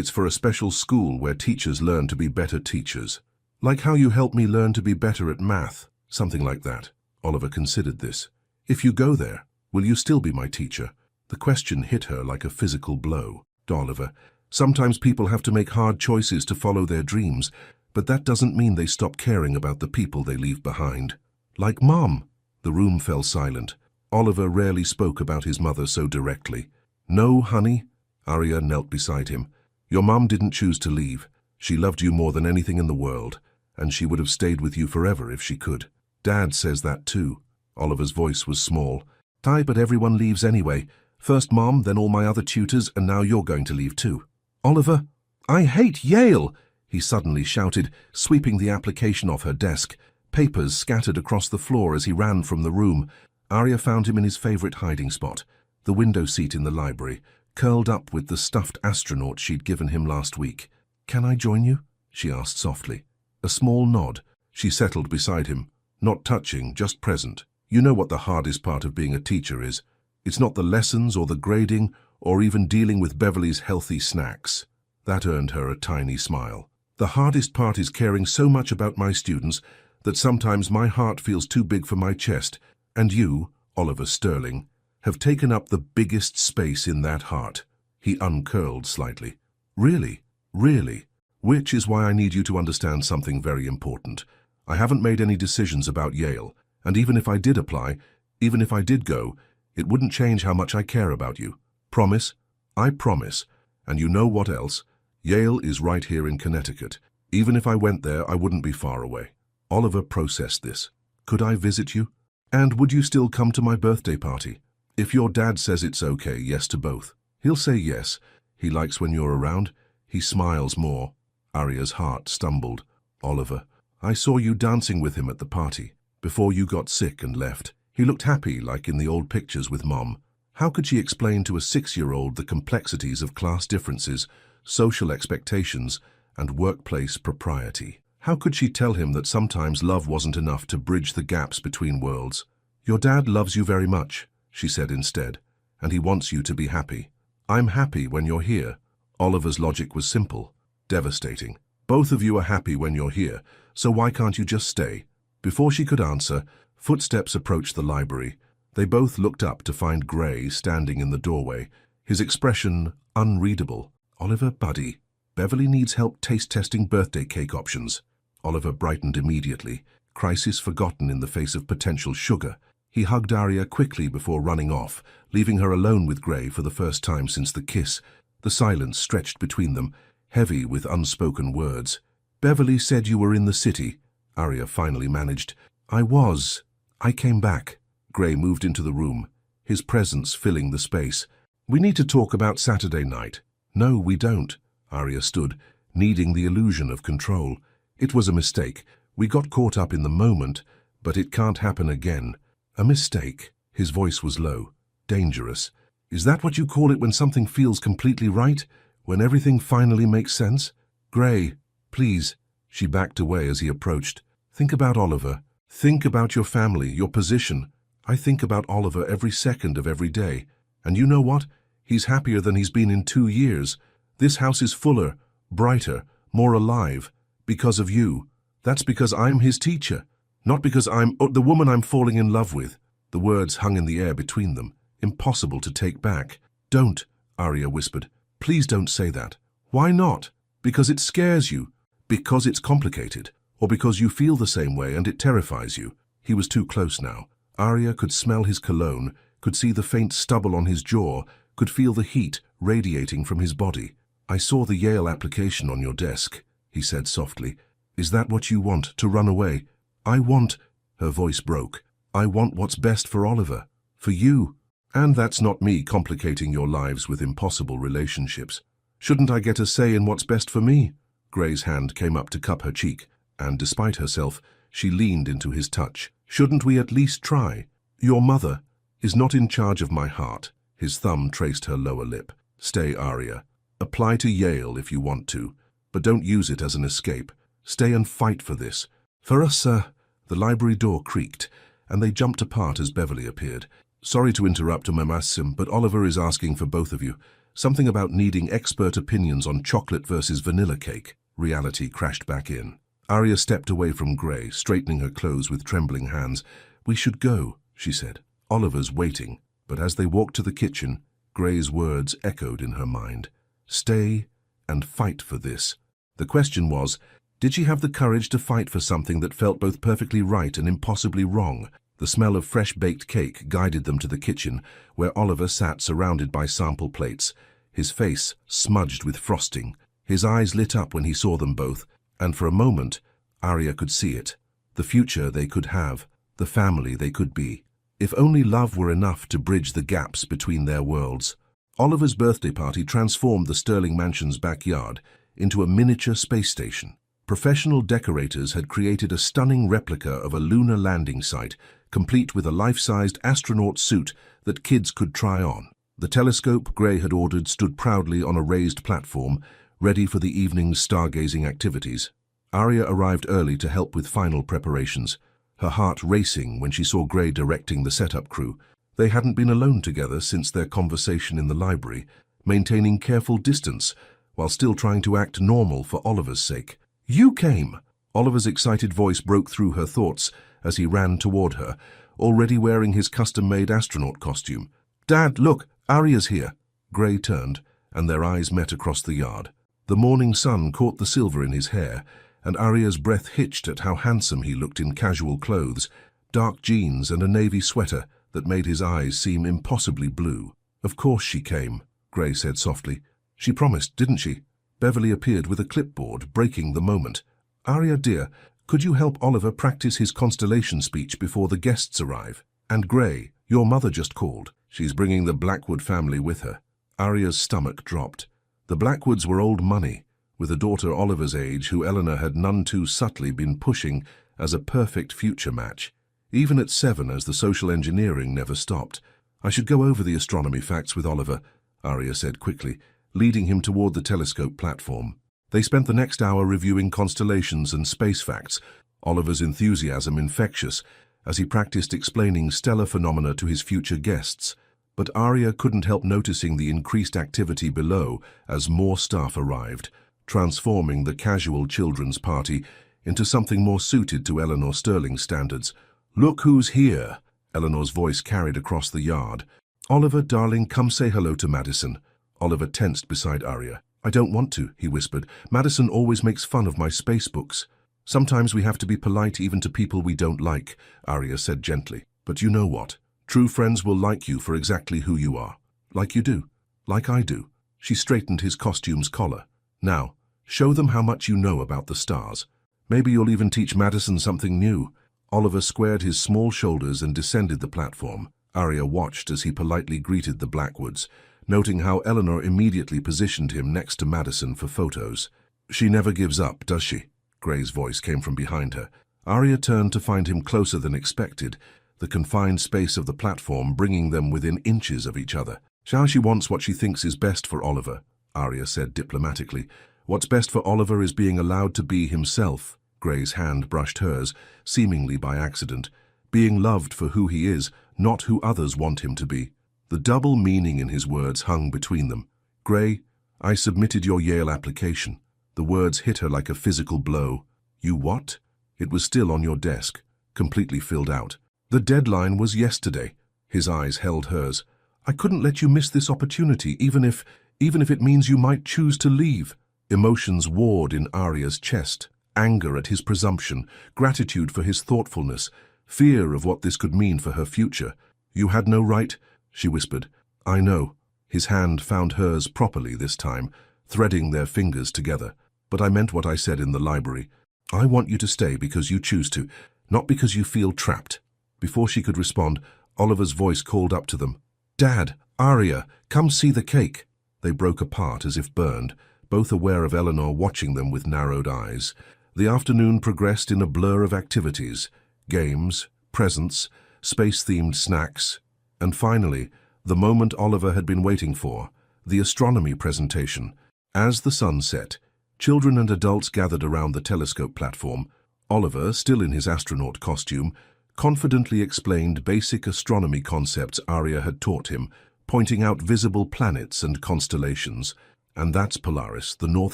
for a special school where teachers learn to be better teachers. Like how you helped me learn to be better at math. Something like that. Oliver considered this. "If you go there, will you still be my teacher?" The question hit her like a physical blow. "Oliver, sometimes people have to make hard choices to follow their dreams, but that doesn't mean they stop caring about the people they leave behind." "Like Mom." The room fell silent. Oliver rarely spoke about his mother so directly. "No, honey." Arya knelt beside him. "Your mom didn't choose to leave. She loved you more than anything in the world, and she would have stayed with you forever if she could. Dad says that too." Oliver's voice was small. But everyone leaves anyway. First Mom, then all my other tutors, and now you're going to leave too." "Oliver, I hate Yale!" he suddenly shouted, sweeping the application off her desk. Papers scattered across the floor as he ran from the room. Arya found him in his favorite hiding spot, the window seat in the library, curled up with the stuffed astronaut she'd given him last week. "Can I join you?" she asked softly. A small nod. She settled beside him, not touching, just present. You know what the hardest part of being a teacher is. It's not the lessons or the grading or even dealing with Beverly's healthy snacks. That earned her a tiny smile. "The hardest part is caring so much about my students that sometimes my heart feels too big for my chest, and you, Oliver Sterling, have taken up the biggest space in that heart." He uncurled slightly. "Really? Really? Which is why I need you to understand something very important. I haven't made any decisions about Yale, and even if I did apply, even if I did go, it wouldn't change how much I care about you. Promise? I promise. And you know what else? Yale is right here in Connecticut. Even if I went there, I wouldn't be far away." Oliver processed this. "Could I visit you? And would you still come to my birthday party? If your dad says it's okay, yes to both." "He'll say yes. He likes when you're around. He smiles more." Arya's heart stumbled. "Oliver, I saw you dancing with him at the party, before you got sick and left. He looked happy, like in the old pictures with Mom. How could she explain to a 6-year-old the complexities of class differences, social expectations, and workplace propriety? How could she tell him that sometimes love wasn't enough to bridge the gaps between worlds? Your dad loves you very much, she said instead, and he wants you to be happy. I'm happy when you're here. Oliver's logic was simple, devastating. Both of you are happy when you're here, so why can't you just stay? Before she could answer, footsteps approached the library. They both looked up to find Gray standing in the doorway, his expression unreadable. Oliver, buddy, Beverly needs help taste-testing birthday cake options. Oliver brightened immediately, crisis forgotten in the face of potential sugar. He hugged Arya quickly before running off, leaving her alone with Gray for the first time since the kiss. The silence stretched between them, heavy with unspoken words. Beverly said you were in the city, Arya finally managed. I was. I came back. Gray moved into the room, his presence filling the space. We need to talk about Saturday night. No, we don't. Arya stood, needing the illusion of control. It was a mistake. We got caught up in the moment, but it can't happen again. A mistake. His voice was low, dangerous. Is that what you call it when something feels completely right? When everything finally makes sense? Gray, please. She backed away as he approached. Think about Oliver. Think about your family, your position. I think about Oliver every second of every day. And you know what? He's happier than he's been in 2 years. This house is fuller, brighter, more alive. Because of you. That's because I'm his teacher. Not because I'm the woman I'm falling in love with. The words hung in the air between them, impossible to take back. Don't, Arya whispered. Please don't say that. Why not? Because it scares you. Because it's complicated. Or because you feel the same way and it terrifies you. He was too close now. Arya could smell his cologne, could see the faint stubble on his jaw, could feel the heat radiating from his body. I saw the Yale application on your desk, he said softly. Is that what you want, to run away? I want, her voice broke. I want what's best for Oliver, for you. And that's not me complicating your lives with impossible relationships. Shouldn't I get a say in what's best for me? Gray's hand came up to cup her cheek, and despite herself, she leaned into his touch. Shouldn't we at least try? Your mother is not in charge of my heart. His thumb traced her lower lip. Stay, Arya. Apply to Yale if you want to, but don't use it as an escape. Stay and fight for this. For us, sir. The library door creaked, and they jumped apart as Beverly appeared. Sorry to interrupt, Mamassim, but Oliver is asking for both of you. Something about needing expert opinions on chocolate versus vanilla cake. Reality crashed back in. Arya stepped away from Gray, straightening her clothes with trembling hands. We should go, she said. Oliver's waiting, but as they walked to the kitchen, Gray's words echoed in her mind. Stay and fight for this. The question was, did she have the courage to fight for something that felt both perfectly right and impossibly wrong? The smell of fresh-baked cake guided them to the kitchen, where Oliver sat surrounded by sample plates, his face smudged with frosting. His eyes lit up when he saw them both, and for a moment, Arya could see it. The future they could have, the family they could be. If only love were enough to bridge the gaps between their worlds. Oliver's birthday party transformed the Sterling Mansion's backyard into a miniature space station. Professional decorators had created a stunning replica of a lunar landing site, complete with a life-sized astronaut suit that kids could try on. The telescope Gray had ordered stood proudly on a raised platform, ready for the evening's stargazing activities. Arya arrived early to help with final preparations, her heart racing when she saw Gray directing the setup crew. They hadn't been alone together since their conversation in the library, maintaining careful distance while still trying to act normal for Oliver's sake. You came! Oliver's excited voice broke through her thoughts as he ran toward her, already wearing his custom-made astronaut costume. Dad, look, Arya's here. Gray turned, and their eyes met across the yard. The morning sun caught the silver in his hair, and Arya's breath hitched at how handsome he looked in casual clothes, dark jeans and a navy sweater that made his eyes seem impossibly blue. Of course she came, Gray said softly. She promised, didn't she? Beverly appeared with a clipboard, breaking the moment. Arya, dear, could you help Oliver practice his constellation speech before the guests arrive? And Gray, your mother just called. She's bringing the Blackwood family with her. Arya's stomach dropped. The Blackwoods were old money, with a daughter Oliver's age who Eleanor had none too subtly been pushing as a perfect future match. Even at 7, as the social engineering never stopped. "I should go over the astronomy facts with Oliver," Arya said quickly, leading him toward the telescope platform. They spent the next hour reviewing constellations and space facts, Oliver's enthusiasm infectious, as he practiced explaining stellar phenomena to his future guests. But Arya couldn't help noticing the increased activity below as more staff arrived, transforming the casual children's party into something more suited to Eleanor Sterling's standards. "Look who's here," Eleanor's voice carried across the yard. "Oliver, darling, come say hello to Madison." Oliver tensed beside Arya. "I don't want to," he whispered. "Madison always makes fun of my space books." "Sometimes we have to be polite even to people we don't like," Arya said gently. "But you know what? True friends will like you for exactly who you are. Like you do. Like I do." She straightened his costume's collar. "Now, show them how much you know about the stars. Maybe you'll even teach Madison something new." Oliver squared his small shoulders and descended the platform. Arya watched as he politely greeted the Blackwoods, noting how Eleanor immediately positioned him next to Madison for photos. "She never gives up, does she?" Gray's voice came from behind her. Arya turned to find him closer than expected, the confined space of the platform bringing them within inches of each other. "She wants what she thinks is best for Oliver," Arya said diplomatically. "What's best for Oliver is being allowed to be himself." Gray's hand brushed hers, seemingly by accident. "Being loved for who he is, not who others want him to be." The double meaning in his words hung between them. "Gray, I submitted your Yale application." The words hit her like a physical blow. "You what?" "It was still on your desk, completely filled out." "The deadline was yesterday." His eyes held hers. "I couldn't let you miss this opportunity, even if it means you might choose to leave." Emotions warred in Arya's chest. Anger at his presumption, gratitude for his thoughtfulness, fear of what this could mean for her future. "You had no right," she whispered. "I know." His hand found hers properly this time, threading their fingers together. "But I meant what I said in the library. I want you to stay because you choose to, not because you feel trapped." Before she could respond, Oliver's voice called up to them. "Dad, Arya, come see the cake." They broke apart as if burned, both aware of Eleanor watching them with narrowed eyes. The afternoon progressed in a blur of activities, games, presents, space-themed snacks, and finally, the moment Oliver had been waiting for, the astronomy presentation. As the sun set, children and adults gathered around the telescope platform. Oliver, still in his astronaut costume, confidently explained basic astronomy concepts Arya had taught him, pointing out visible planets and constellations. "And that's Polaris, the North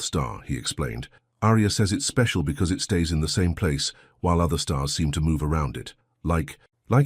Star," he explained. "Arya says it's special because it stays in the same place while other stars seem to move around it. Like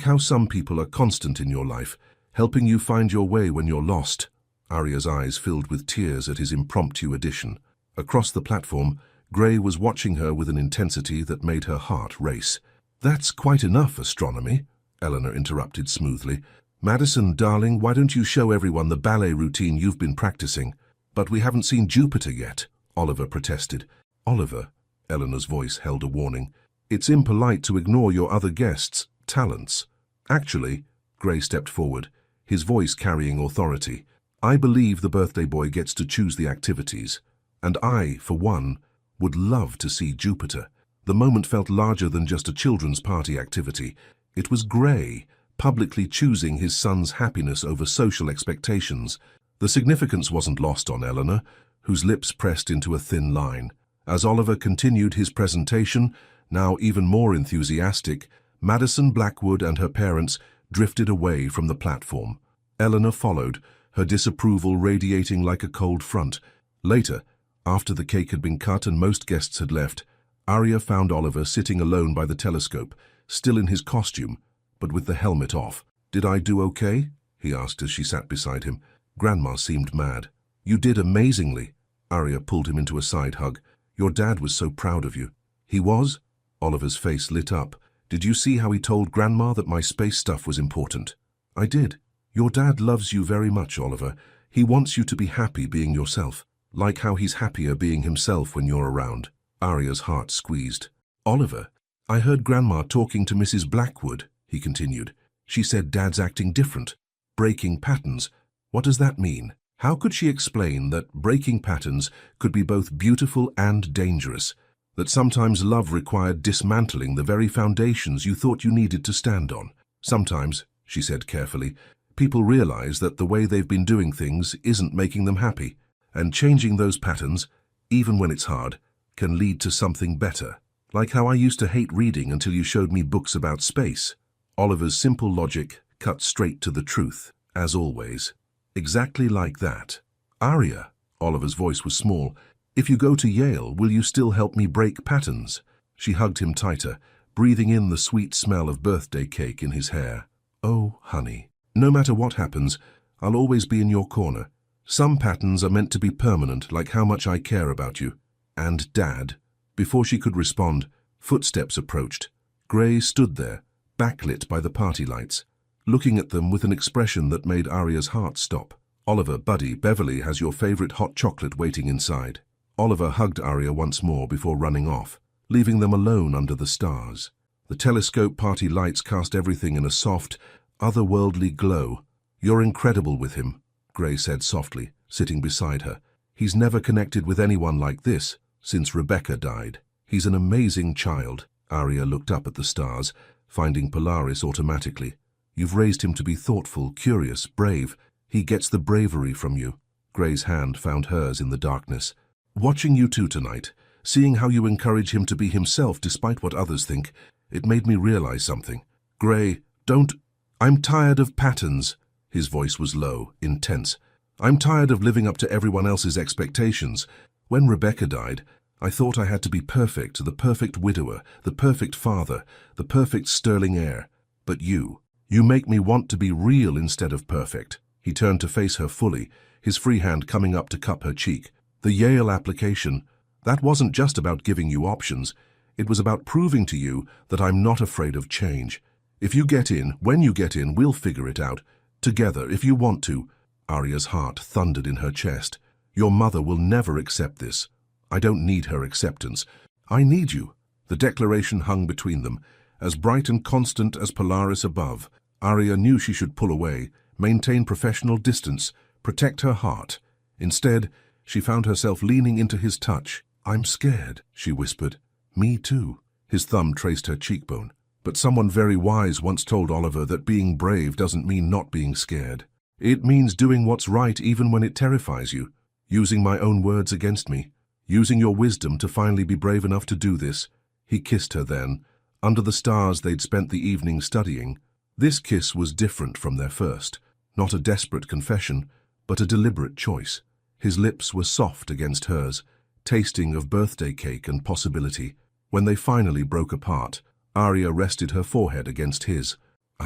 how some people are constant in your life, helping you find your way when you're lost." Arya's eyes filled with tears at his impromptu addition. Across the platform, Gray was watching her with an intensity that made her heart race. "That's quite enough astronomy," Eleanor interrupted smoothly. "Madison, darling, why don't you show everyone the ballet routine you've been practicing?" "But we haven't seen Jupiter yet," Oliver protested. "Oliver," Eleanor's voice held a warning, "it's impolite to ignore your other guests' talents." "Actually," Gray stepped forward, his voice carrying authority, "I believe the birthday boy gets to choose the activities. And I, for one, would love to see Jupiter." The moment felt larger than just a children's party activity. It was Gray, publicly choosing his son's happiness over social expectations. The significance wasn't lost on Eleanor, whose lips pressed into a thin line. As Oliver continued his presentation, now even more enthusiastic, Madison Blackwood and her parents drifted away from the platform. Eleanor followed, her disapproval radiating like a cold front. Later, after the cake had been cut and most guests had left, Arya found Oliver sitting alone by the telescope, still in his costume, but with the helmet off. "Did I do okay?" he asked as she sat beside him. Grandma seemed mad. "You did amazingly." Arya pulled him into a side hug. "Your dad was so proud of you." "He was?" Oliver's face lit up. "Did you see how he told Grandma that my space stuff was important?" "I did. Your dad loves you very much, Oliver. He wants you to be happy being yourself, like how he's happier being himself when you're around." Arya's heart squeezed. "Oliver, I heard Grandma talking to Mrs. Blackwood," he continued. "She said Dad's acting different, breaking patterns. What does that mean?" How could she explain that breaking patterns could be both beautiful and dangerous? That sometimes love required dismantling the very foundations you thought you needed to stand on? Sometimes, she said carefully, people realize that the way they've been doing things isn't making them happy, and changing those patterns, even when it's hard, can lead to something better. Like how I used to hate reading until you showed me books about space. Oliver's simple logic cut straight to the truth, as always. Exactly like that. Aria, Oliver's voice was small, if you go to Yale, will you still help me break patterns? She hugged him tighter, breathing in the sweet smell of birthday cake in his hair. Oh, honey, no matter what happens, I'll always be in your corner. Some patterns are meant to be permanent, like how much I care about you. And Dad. Before she could respond, footsteps approached. Gray stood there, backlit by the party lights, looking at them with an expression that made Aria's heart stop. Oliver, buddy, Beverly has your favorite hot chocolate waiting inside. Oliver hugged Aria once more before running off, leaving them alone under the stars. The telescope party lights cast everything in a soft, otherworldly glow. You're incredible with him, Gray said softly, sitting beside her. He's never connected with anyone like this since Rebecca died. He's an amazing child. Aria looked up at the stars, finding Polaris automatically. You've raised him to be thoughtful, curious, brave. He gets the bravery from you. Gray's hand found hers in the darkness. Watching you two tonight, seeing how you encourage him to be himself despite what others think, it made me realize something. Gray, don't... I'm tired of patterns. His voice was low, intense. I'm tired of living up to everyone else's expectations. When Rebecca died, I thought I had to be perfect, the perfect widower, the perfect father, the perfect sterling heir. But you make me want to be real instead of perfect. He turned to face her fully, his free hand coming up to cup her cheek. The Yale application, that wasn't just about giving you options. It was about proving to you that I'm not afraid of change. If you get in, when you get in, we'll figure it out. Together, if you want to. Aria's heart thundered in her chest. Your mother will never accept this. I don't need her acceptance. I need you. The declaration hung between them, as bright and constant as Polaris above. Aria knew she should pull away, maintain professional distance, protect her heart. Instead, she found herself leaning into his touch. I'm scared, she whispered. Me too. His thumb traced her cheekbone. But someone very wise once told Oliver that being brave doesn't mean not being scared. It means doing what's right even when it terrifies you. Using my own words against me. Using your wisdom to finally be brave enough to do this. He kissed her then. Under the stars they'd spent the evening studying. This kiss was different from their first. Not a desperate confession, but a deliberate choice. His lips were soft against hers, tasting of birthday cake and possibility. When they finally broke apart, Aria rested her forehead against his.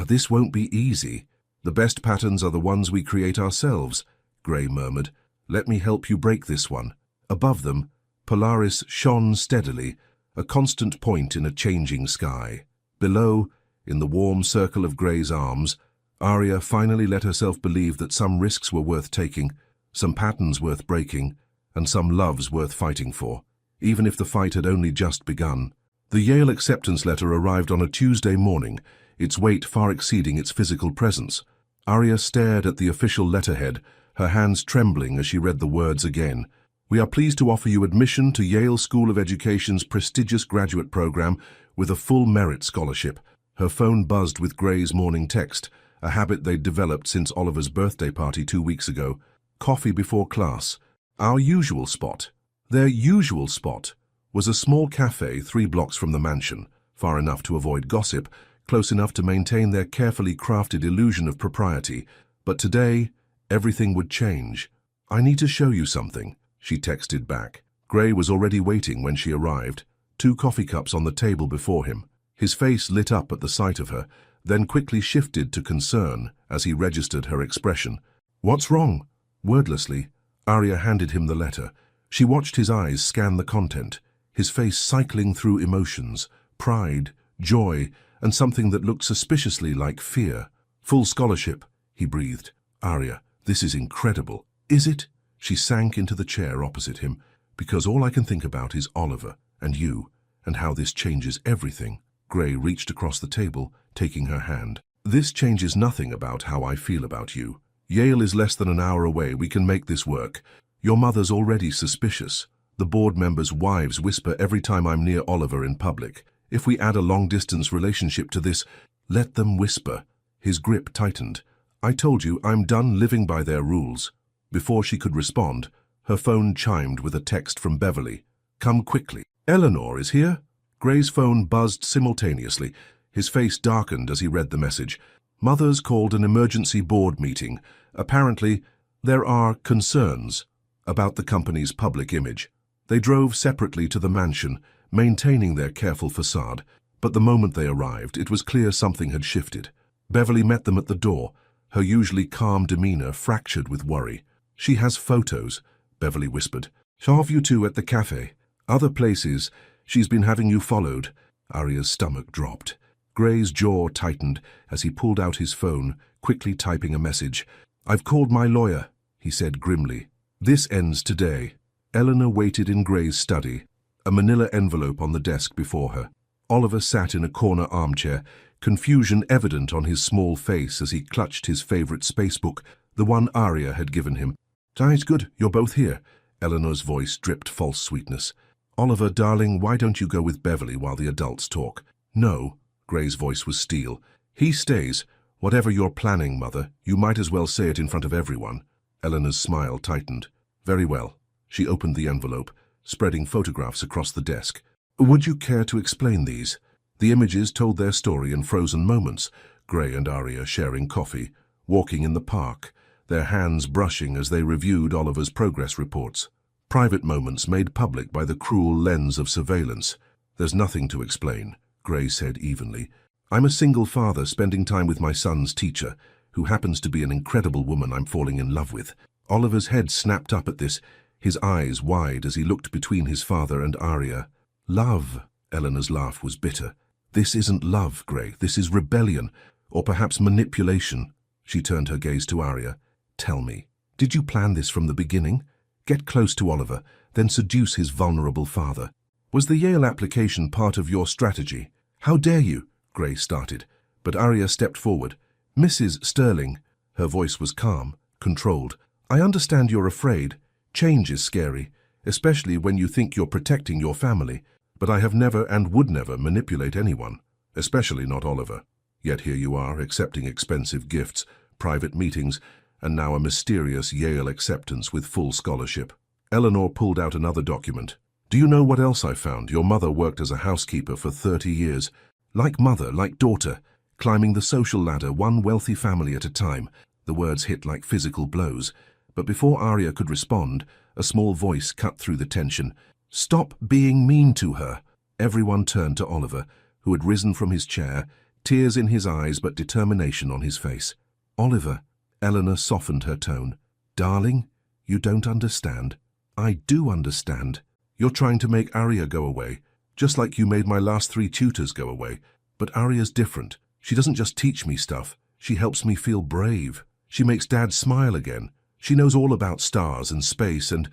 This won't be easy. The best patterns are the ones we create ourselves, Gray murmured. Let me help you break this one. Above them, Polaris shone steadily, a constant point in a changing sky. Below, in the warm circle of Gray's arms, Aria finally let herself believe that some risks were worth taking, some patterns worth breaking, and some loves worth fighting for, even if the fight had only just begun. The Yale acceptance letter arrived on a Tuesday morning, its weight far exceeding its physical presence. Aria stared at the official letterhead, her hands trembling as she read the words again. We are pleased to offer you admission to Yale School of Education's prestigious graduate program with a full merit scholarship. Her phone buzzed with Gray's morning text, a habit they'd developed since Oliver's birthday party 2 weeks ago. Coffee before class. Our usual spot. Their usual spot was a small cafe 3 blocks from the mansion, far enough to avoid gossip, close enough to maintain their carefully crafted illusion of propriety. But today, everything would change. I need to show you something, she texted back. Gray was already waiting when she arrived, 2 coffee cups on the table before him. His face lit up at the sight of her, then quickly shifted to concern as he registered her expression. What's wrong? Wordlessly, Aria handed him the letter. She watched his eyes scan the content, his face cycling through emotions, pride, joy, and something that looked suspiciously like fear. Full scholarship, he breathed. Aria, this is incredible. Is it? She sank into the chair opposite him, because all I can think about is Oliver, and you, and how this changes everything. Gray reached across the table, taking her hand. This changes nothing about how I feel about you. Yale is less than an hour away. We can make this work. Your mother's already suspicious. The board members' wives whisper every time I'm near Oliver in public. If we add a long-distance relationship to this, let them whisper. His grip tightened. I told you, I'm done living by their rules. Before she could respond, her phone chimed with a text from Beverly. Come quickly. Eleanor is here? Gray's phone buzzed simultaneously. His face darkened as he read the message. Mother's called an emergency board meeting. Apparently, there are concerns about the company's public image. They drove separately to the mansion, maintaining their careful facade. But the moment they arrived, it was clear something had shifted. Beverly met them at the door, her usually calm demeanor fractured with worry. She has photos, Beverly whispered. Of you two at the cafe. Other places, she's been having you followed. Arya's stomach dropped. Gray's jaw tightened as he pulled out his phone, quickly typing a message. I've called my lawyer, he said grimly. This ends today. Eleanor waited in Gray's study, a manila envelope on the desk before her. Oliver sat in a corner armchair, confusion evident on his small face as he clutched his favorite spacebook, the one Arya had given him. It's good, you're both here. Eleanor's voice dripped false sweetness. Oliver, darling, why don't you go with Beverly while the adults talk? No, Gray's voice was steel. He stays. Whatever you're planning, Mother, you might as well say it in front of everyone. Eleanor's smile tightened. Very well. She opened the envelope, spreading photographs across the desk. Would you care to explain these? The images told their story in frozen moments, Gray and Arya sharing coffee, walking in the park, their hands brushing as they reviewed Oliver's progress reports. Private moments made public by the cruel lens of surveillance. There's nothing to explain, Gray said evenly. I'm a single father spending time with my son's teacher, who happens to be an incredible woman I'm falling in love with. Oliver's head snapped up at this, his eyes wide as he looked between his father and Arya. Love, Eleanor's laugh was bitter. This isn't love, Gray. This is rebellion, or perhaps manipulation. She turned her gaze to Arya. Tell me, did you plan this from the beginning? Get close to Oliver, then seduce his vulnerable father. Was the Yale application part of your strategy? How dare you? Gray started, but Arya stepped forward. Mrs. Sterling. Her voice was calm, controlled. I understand you're afraid. Change is scary, especially when you think you're protecting your family. But I have never and would never manipulate anyone, especially not Oliver. Yet here you are, accepting expensive gifts, private meetings, and now a mysterious Yale acceptance with full scholarship. Eleanor pulled out another document. Do you know what else I found? Your mother worked as a housekeeper for 30 years. Like mother, like daughter, climbing the social ladder one wealthy family at a time. The words hit like physical blows. But before Arya could respond, a small voice cut through the tension. Stop being mean to her. Everyone turned to Oliver, who had risen from his chair, tears in his eyes but determination on his face. Oliver, Eleanor softened her tone. Darling, you don't understand. I do understand. You're trying to make Arya go away, just like you made my last 3 tutors go away. But Arya's different. She doesn't just teach me stuff. She helps me feel brave. She makes Dad smile again. She knows all about stars and space and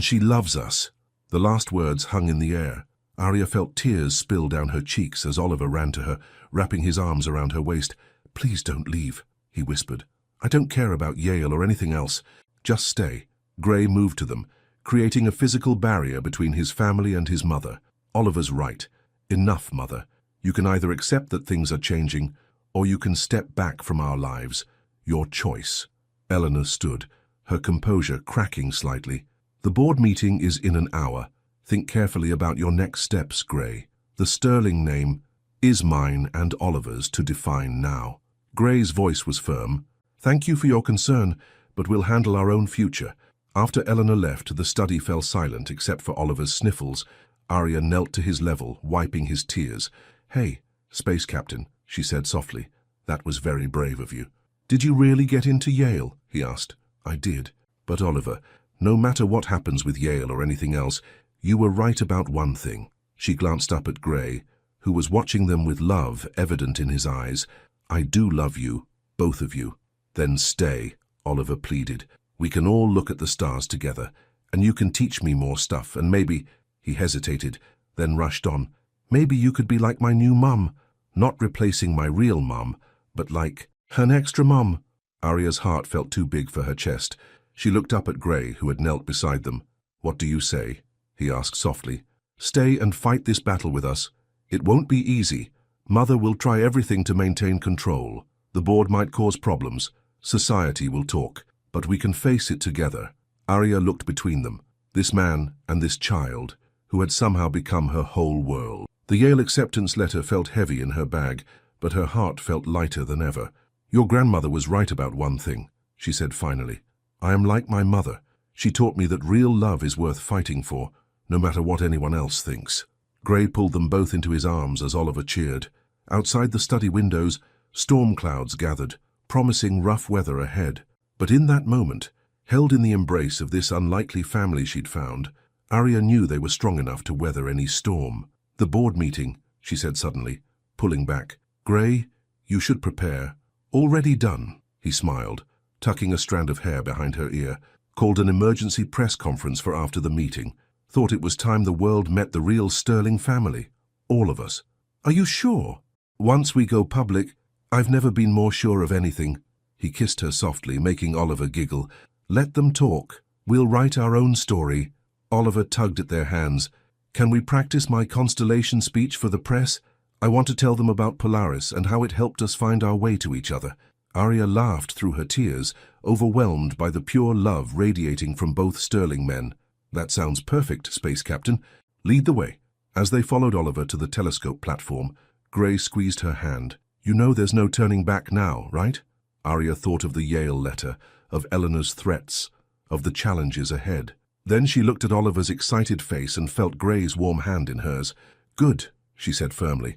she loves us. The last words hung in the air. Arya felt tears spill down her cheeks as Oliver ran to her, wrapping his arms around her waist. Please don't leave, he whispered. I don't care about Yale or anything else. Just stay. Gray moved to them, creating a physical barrier between his family and his mother. Oliver's right. Enough, Mother. You can either accept that things are changing, or you can step back from our lives. Your choice. Eleanor stood, her composure cracking slightly. The board meeting is in an hour. Think carefully about your next steps, Gray. The Sterling name is mine and Oliver's to define now. Gray's voice was firm. Thank you for your concern, but we'll handle our own future. After Eleanor left, the study fell silent except for Oliver's sniffles. Arya knelt to his level, wiping his tears. Hey, Space Captain, she said softly. That was very brave of you. Did you really get into Yale? He asked. I did. But Oliver, no matter what happens with Yale or anything else, you were right about one thing. She glanced up at Gray, who was watching them with love evident in his eyes. I do love you, both of you. Then stay, Oliver pleaded. We can all look at the stars together, and you can teach me more stuff, and maybe, he hesitated, then rushed on, maybe you could be like my new mum, not replacing my real mum, but like an extra mum. Arya's heart felt too big for her chest. She looked up at Grey, who had knelt beside them. "What do you say?" he asked softly. "Stay and fight this battle with us. It won't be easy. Mother will try everything to maintain control. The board might cause problems. Society will talk. But we can face it together." Arya looked between them. This man and this child, who had somehow become her whole world. The Yale acceptance letter felt heavy in her bag, but her heart felt lighter than ever. "Your grandmother was right about one thing," she said finally. "I am like my mother. She taught me that real love is worth fighting for, no matter what anyone else thinks." Grey pulled them both into his arms as Oliver cheered. Outside the study windows, storm clouds gathered, promising rough weather ahead. But in that moment, held in the embrace of this unlikely family she'd found, Arya knew they were strong enough to weather any storm. "The board meeting," she said suddenly, pulling back. "Grey, you should prepare." "Already done," he smiled, tucking a strand of hair behind her ear. "Called an emergency press conference for after the meeting. Thought it was time the world met the real Sterling family. All of us." "Are you sure?" "Once we go public, I've never been more sure of anything." He kissed her softly, making Oliver giggle. "Let them talk. We'll write our own story." Oliver tugged at their hands. "Can we practice my constellation speech for the press? I want to tell them about Polaris and how it helped us find our way to each other." Arya laughed through her tears, overwhelmed by the pure love radiating from both Sterling men. "That sounds perfect, Space Captain. Lead the way." As they followed Oliver to the telescope platform, Grey squeezed her hand. "You know there's no turning back now, right?" Arya thought of the Yale letter, of Eleanor's threats, of the challenges ahead. Then she looked at Oliver's excited face and felt Grey's warm hand in hers. "Good," she said firmly.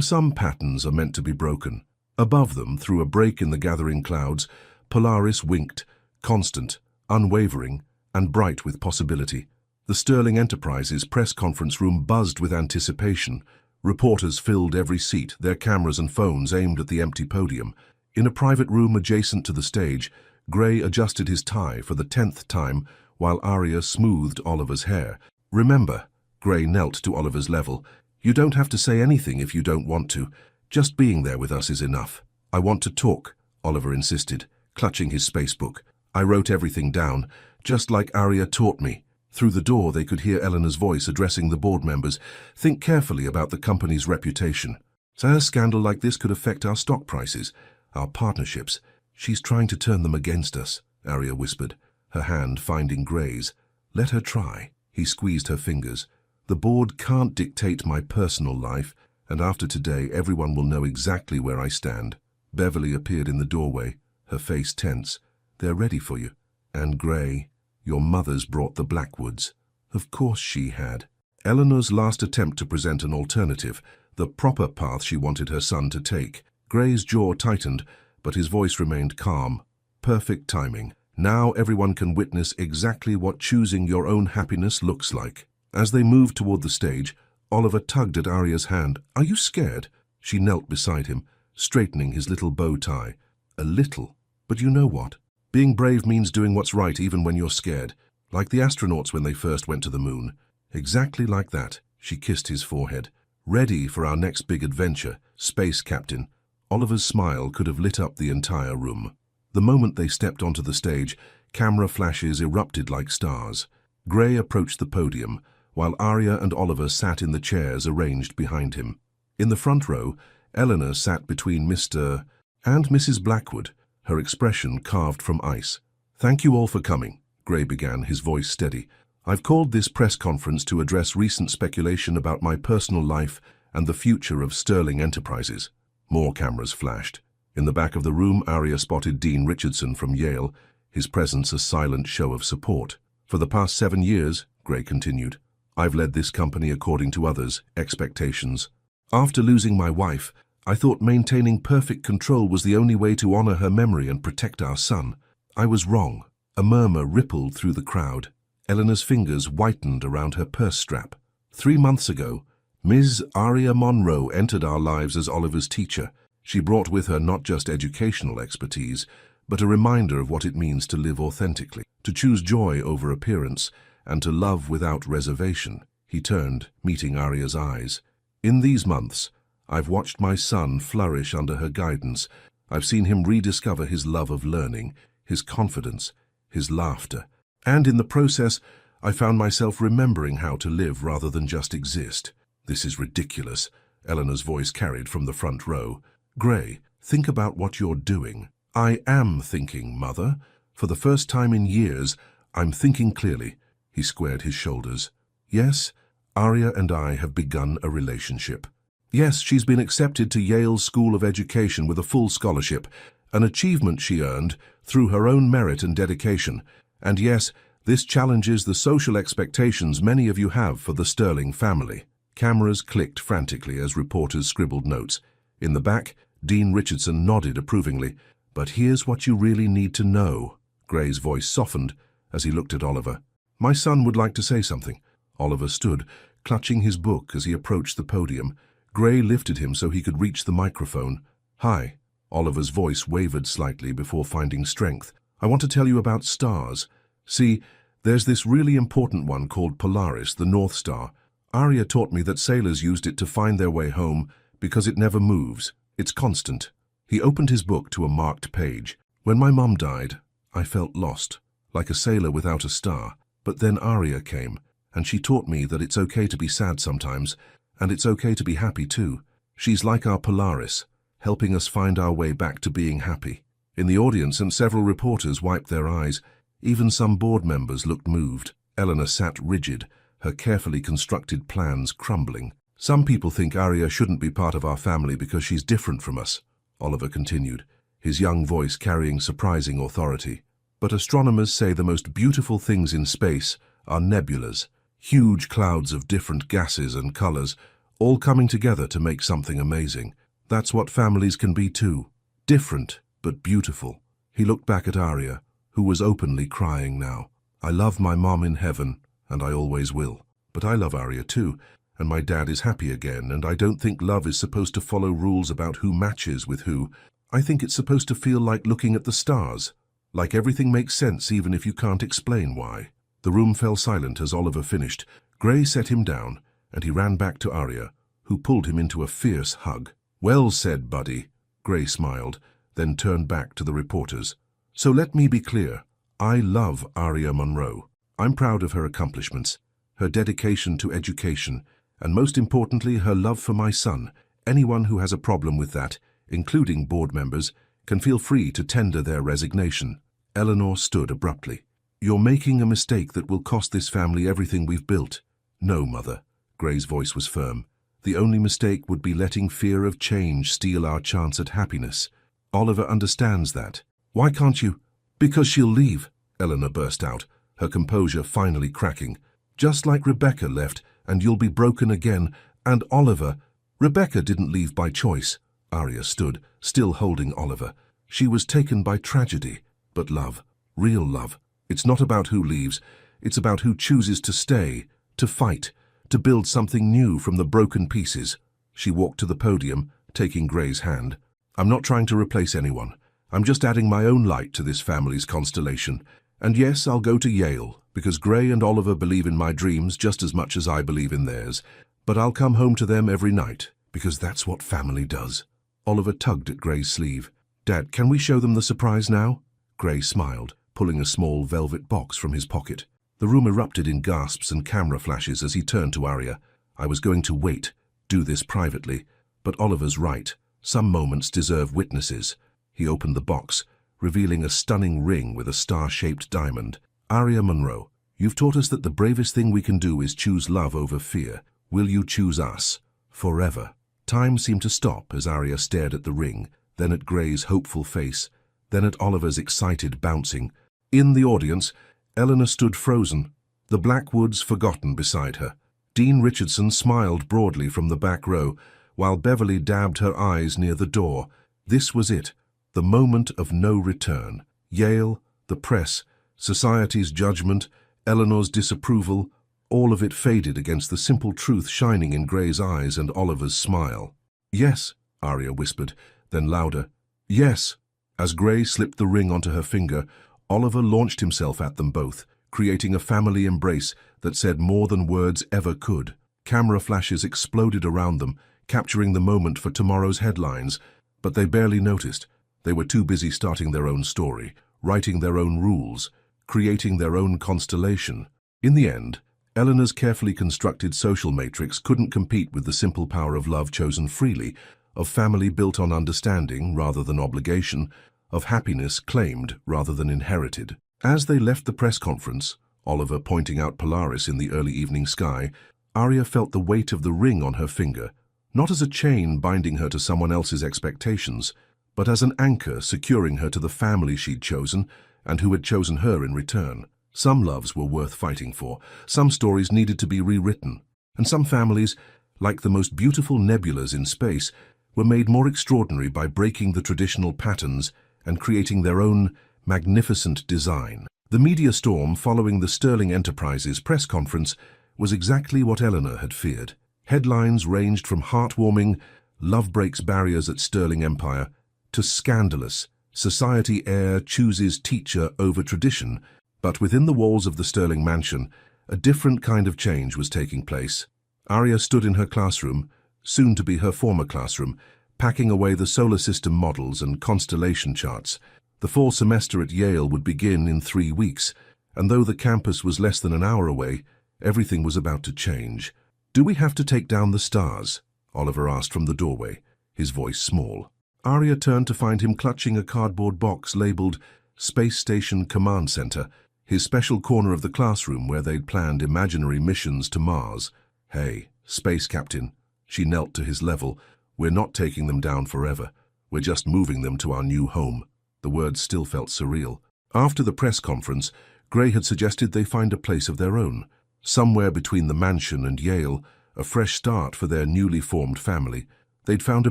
Some patterns are meant to be broken." Above them, through a break in the gathering clouds, Polaris winked, constant, unwavering, and bright with possibility. The Sterling Enterprises press conference room buzzed with anticipation. Reporters filled every seat, their cameras and phones aimed at the empty podium. In a private room adjacent to the stage, Grey adjusted his tie for the 10th time while Arya smoothed Oliver's hair. "Remember," Grey knelt to Oliver's level, "you don't have to say anything if you don't want to. Just being there with us is enough." "I want to talk," Oliver insisted, clutching his spacebook. "I wrote everything down, just like Arya taught me." Through the door they could hear Eleanor's voice addressing the board members. "Think carefully about the company's reputation. A scandal like this could affect our stock prices, our partnerships. She's trying to turn them against us," Arya whispered, her hand finding Grey's. "Let her try." He squeezed her fingers. "The board can't dictate my personal life, and after today everyone will know exactly where I stand." Beverly appeared in the doorway, her face tense. "They're ready for you." "And Grey, your mother's brought the Blackwoods." Of course she had. Eleanor's last attempt to present an alternative, the proper path she wanted her son to take. Grey's jaw tightened, but his voice remained calm. Perfect timing. Now everyone can witness exactly what choosing your own happiness looks like. As they moved toward the stage, Oliver tugged at Arya's hand. "Are you scared?" She knelt beside him, straightening his little bow tie. "A little. But you know what? Being brave means doing what's right even when you're scared. Like the astronauts when they first went to the moon." "Exactly like that." She kissed his forehead. "Ready for our next big adventure, Space Captain." Oliver's smile could have lit up the entire room. The moment they stepped onto the stage, camera flashes erupted like stars. Grey approached the podium, while Arya and Oliver sat in the chairs arranged behind him. In the front row, Eleanor sat between Mr. and Mrs. Blackwood, her expression carved from ice. "Thank you all for coming," Grey began, his voice steady. "I've called this press conference to address recent speculation about my personal life and the future of Sterling Enterprises." More cameras flashed. In the back of the room, Arya spotted Dean Richardson from Yale, his presence a silent show of support. "For the past 7 years," Grey continued, "I've led this company according to others' expectations. After losing my wife, I thought maintaining perfect control was the only way to honor her memory and protect our son. I was wrong." A murmur rippled through the crowd. Eleanor's fingers whitened around her purse strap. 3 months ago, Ms. Arya Monroe entered our lives as Oliver's teacher. She brought with her not just educational expertise, but a reminder of what it means to live authentically, to choose joy over appearance, and to love without reservation. He turned, meeting Arya's eyes. "In these months, I've watched my son flourish under her guidance. I've seen him rediscover his love of learning, his confidence, his laughter. And in the process, I found myself remembering how to live rather than just exist. This is ridiculous, Eleanor's voice carried from the front row. Gray, think about what you're doing. I am thinking, Mother. For the first time in years, I'm thinking clearly. He squared his shoulders. Yes, Arya and I have begun a relationship. Yes, she's been accepted to Yale's School of Education with a full scholarship, an achievement she earned through her own merit and dedication. And yes, this challenges the social expectations many of you have for the Sterling family. Cameras clicked frantically as reporters scribbled notes. In the back, Dean Richardson nodded approvingly. But here's what you really need to know. Gray's voice softened as he looked at Oliver. My son would like to say something. Oliver stood, clutching his book as he approached the podium. Gray lifted him so he could reach the microphone. Hi. Oliver's voice wavered slightly before finding strength. I want to tell you about stars. See, there's this really important one called Polaris, the North Star. Arya taught me that sailors used it to find their way home because it never moves. It's constant. He opened his book to a marked page. When my mum died, I felt lost, like a sailor without a star. But then Arya came, and she taught me that it's okay to be sad sometimes, and it's okay to be happy too. She's like our Polaris, helping us find our way back to being happy. In the audience, and several reporters wiped their eyes. Even some board members looked moved. Eleanor sat rigid, her carefully constructed plans crumbling. Some people think Arya shouldn't be part of our family because she's different from us, Oliver continued, his young voice carrying surprising authority. But astronomers say the most beautiful things in space are nebulas, huge clouds of different gases and colors, all coming together to make something amazing. That's what families can be too. Different, but beautiful. He looked back at Arya, who was openly crying now. I love my mom in heaven, and I always will. But I love Arya too, and my dad is happy again, and I don't think love is supposed to follow rules about who matches with who. I think it's supposed to feel like looking at the stars, like everything makes sense even if you can't explain why. The room fell silent as Oliver finished. Gray set him down, and he ran back to Arya, who pulled him into a fierce hug. Well said, buddy. Gray smiled, then turned back to the reporters. So let me be clear. I love Arya Monroe. I'm proud of her accomplishments, her dedication to education, and most importantly, her love for my son. Anyone who has a problem with that, including board members, can feel free to tender their resignation. Eleanor stood abruptly. You're making a mistake that will cost this family everything we've built. No, Mother. Gray's voice was firm. The only mistake would be letting fear of change steal our chance at happiness. Oliver understands that. Why can't you? Because she'll leave, Eleanor burst out, her composure finally cracking. Just like Rebecca left, and you'll be broken again. And Oliver, Rebecca didn't leave by choice. Arya stood, still holding Oliver. She was taken by tragedy. But love, real love, it's not about who leaves. It's about who chooses to stay, to fight, to build something new from the broken pieces. She walked to the podium, taking Gray's hand. I'm not trying to replace anyone. I'm just adding my own light to this family's constellation. And yes, I'll go to Yale, because Gray and Oliver believe in my dreams just as much as I believe in theirs. But I'll come home to them every night, because that's what family does. Oliver tugged at Gray's sleeve. Dad, can we show them the surprise now? Gray smiled, pulling a small velvet box from his pocket. The room erupted in gasps and camera flashes as he turned to Arya. I was going to wait, do this privately. But Oliver's right. Some moments deserve witnesses. He opened the box, revealing a stunning ring with a star-shaped diamond. Arya Monroe, you've taught us that the bravest thing we can do is choose love over fear. Will you choose us? Forever. Time seemed to stop as Arya stared at the ring, then at Gray's hopeful face, then at Oliver's excited bouncing. In the audience, Eleanor stood frozen, the Blackwoods forgotten beside her. Dean Richardson smiled broadly from the back row, while Beverly dabbed her eyes near the door. This was it, the moment of no return. Yale, the press, society's judgment, Eleanor's disapproval, all of it faded against the simple truth shining in Gray's eyes and Oliver's smile. Yes, Arya whispered, then louder. Yes. As Gray slipped the ring onto her finger, Oliver launched himself at them both, creating a family embrace that said more than words ever could. Camera flashes exploded around them, capturing the moment for tomorrow's headlines, but they barely noticed. They were too busy starting their own story, writing their own rules, creating their own constellation. In the end, Eleanor's carefully constructed social matrix couldn't compete with the simple power of love chosen freely, of family built on understanding rather than obligation, of happiness claimed rather than inherited. As they left the press conference, Oliver pointing out Polaris in the early evening sky, Arya felt the weight of the ring on her finger, not as a chain binding her to someone else's expectations, but as an anchor securing her to the family she'd chosen and who had chosen her in return. Some loves were worth fighting for, some stories needed to be rewritten, and some families, like the most beautiful nebulas in space, were made more extraordinary by breaking the traditional patterns and creating their own magnificent design. The media storm following the Sterling Enterprises press conference was exactly what Eleanor had feared. Headlines ranged from heartwarming, "Love breaks barriers at Sterling Empire," to scandalous, "Society heir chooses teacher over tradition." But within the walls of the Sterling mansion, a different kind of change was taking place. Arya stood in her classroom, soon to be her former classroom, packing away the solar system models and constellation charts. The fall semester at Yale would begin in 3 weeks, and though the campus was less than an hour away, everything was about to change. "Do we have to take down the stars?" Oliver asked from the doorway, his voice small. Arya turned to find him clutching a cardboard box labeled Space Station Command Center, his special corner of the classroom where they'd planned imaginary missions to Mars. "Hey, Space Captain," she knelt to his level, "we're not taking them down forever. We're just moving them to our new home." The words still felt surreal. After the press conference, Gray had suggested they find a place of their own, somewhere between the mansion and Yale, a fresh start for their newly formed family. They'd found a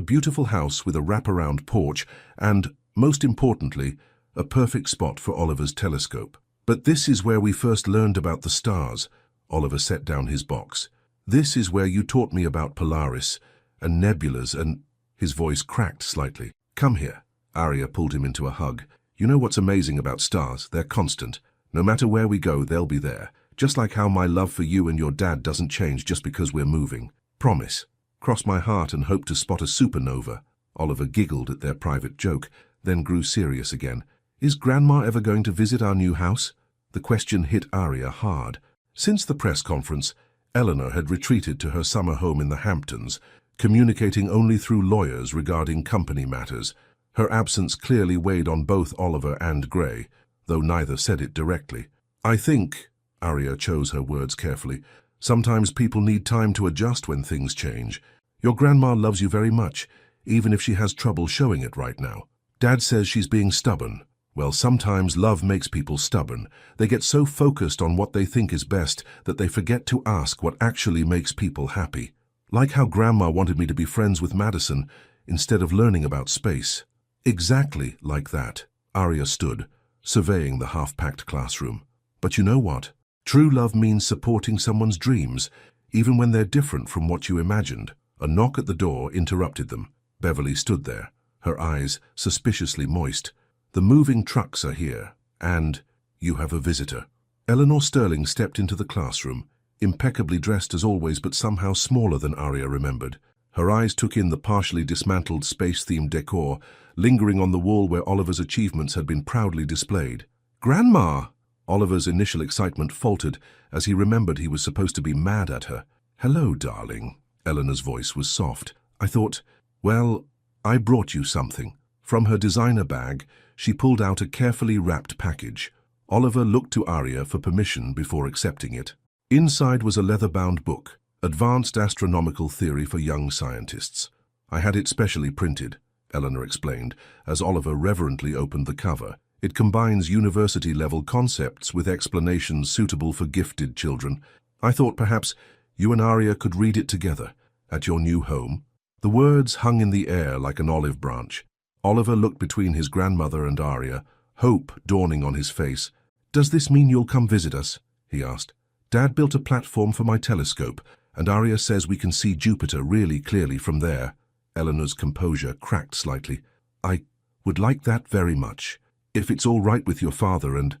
beautiful house with a wraparound porch and, most importantly, a perfect spot for Oliver's telescope. "But this is where we first learned about the stars." Oliver set down his box. "This is where you taught me about Polaris and nebulas and—" His voice cracked slightly. "Come here." Arya pulled him into a hug. "You know what's amazing about stars? They're constant. No matter where we go, they'll be there. Just like how my love for you and your dad doesn't change just because we're moving. Promise. Cross my heart and hope to spot a supernova." Oliver giggled at their private joke, then grew serious again. "Is Grandma ever going to visit our new house?" The question hit Arya hard. Since the press conference, Eleanor had retreated to her summer home in the Hamptons, communicating only through lawyers regarding company matters. Her absence clearly weighed on both Oliver and Gray, though neither said it directly. "I think," Arya chose her words carefully, "sometimes people need time to adjust when things change. Your grandma loves you very much, even if she has trouble showing it right now. Dad says she's being stubborn. Well, sometimes love makes people stubborn. They get so focused on what they think is best that they forget to ask what actually makes people happy. Like how Grandma wanted me to be friends with Madison instead of learning about space." Exactly like that. Arya stood, surveying the half-packed classroom. "But you know what? True love means supporting someone's dreams, even when they're different from what you imagined." A knock at the door interrupted them. Beverly stood there, her eyes suspiciously moist. "The moving trucks are here, and you have a visitor." Eleanor Sterling stepped into the classroom, impeccably dressed as always but somehow smaller than Arya remembered. Her eyes took in the partially dismantled space-themed decor, lingering on the wall where Oliver's achievements had been proudly displayed. "Grandma!" Oliver's initial excitement faltered as he remembered he was supposed to be mad at her. "Hello, darling." Eleanor's voice was soft. "I thought, well, I brought you something." From her designer bag, she pulled out a carefully wrapped package. Oliver looked to Arya for permission before accepting it. Inside was a leather-bound book, Advanced Astronomical Theory for Young Scientists. "I had it specially printed," Eleanor explained, as Oliver reverently opened the cover. "It combines university-level concepts with explanations suitable for gifted children. I thought perhaps you and Arya could read it together, at your new home." The words hung in the air like an olive branch. Oliver looked between his grandmother and Arya, hope dawning on his face. "Does this mean you'll come visit us?" he asked. "Dad built a platform for my telescope, and Arya says we can see Jupiter really clearly from there." Eleanor's composure cracked slightly. "I would like that very much, if it's all right with your father and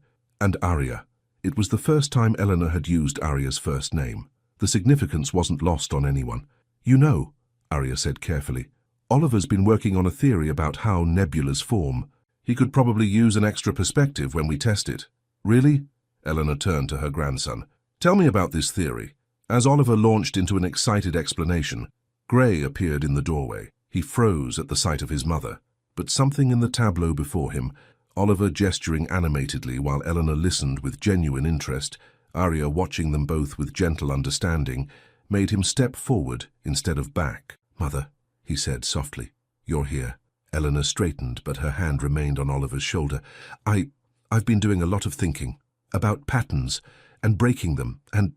Arya." It was the first time Eleanor had used Arya's first name. The significance wasn't lost on anyone. "You know," Arya said carefully, Oliver's been working on a theory about how nebulas form. He could probably use an extra perspective when we test it. Really? Eleanor turned to her grandson. Tell me about this theory. As Oliver launched into an excited explanation, Gray appeared in the doorway. He froze at the sight of his mother, but something in the tableau before him, Oliver gesturing animatedly while Eleanor listened with genuine interest, Arya watching them both with gentle understanding, made him step forward instead of back. "Mother," he said softly, "you're here." Eleanor straightened, but her hand remained on Oliver's shoulder. I've been doing a lot of thinking about patterns and breaking them, and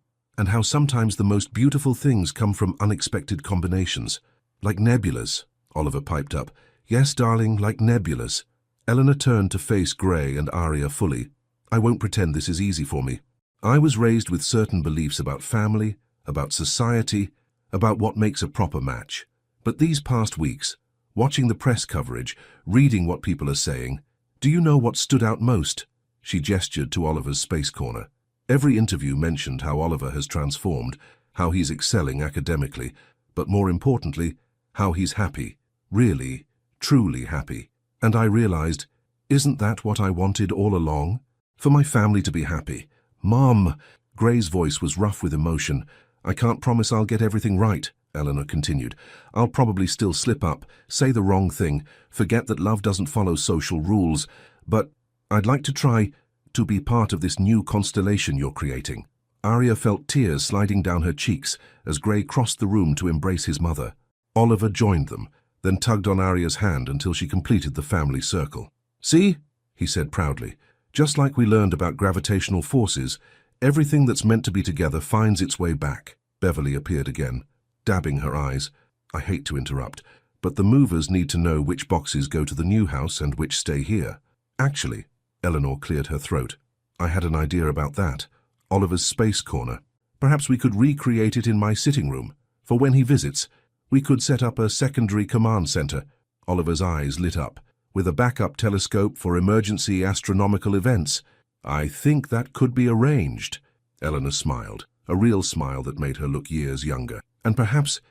how sometimes the most beautiful things come from unexpected combinations. Like nebulas, Oliver piped up. "Yes, darling, like nebulas." Eleanor turned to face Gray and Arya fully. "I won't pretend this is easy for me. I was raised with certain beliefs about family, about society, about what makes a proper match. But these past weeks, watching the press coverage, reading what people are saying, do you know what stood out most?" She gestured to Oliver's space corner. Every interview mentioned how Oliver has transformed, how he's excelling academically, but more importantly, how he's happy, really, truly happy. And I realized, isn't that what I wanted all along? For my family to be happy. "Mom!" Gray's voice was rough with emotion. "I can't promise I'll get everything right," Eleanor continued. "I'll probably still slip up, say the wrong thing, forget that love doesn't follow social rules, but I'd like to try to be part of this new constellation you're creating." Arya felt tears sliding down her cheeks as Gray crossed the room to embrace his mother. Oliver joined them, then tugged on Arya's hand until she completed the family circle. "See?" he said proudly. "Just like we learned about gravitational forces, everything that's meant to be together finds its way back." Beverly appeared again, dabbing her eyes. "I hate to interrupt, but the movers need to know which boxes go to the new house and which stay here." "Actually," Eleanor cleared her throat, "I had an idea about that. Oliver's space corner. Perhaps we could recreate it in my sitting room. For when he visits, we could set up a secondary command center." Oliver's eyes lit up. "With a backup telescope for emergency astronomical events. I think that could be arranged." Eleanor smiled, a real smile that made her look years younger. "And perhaps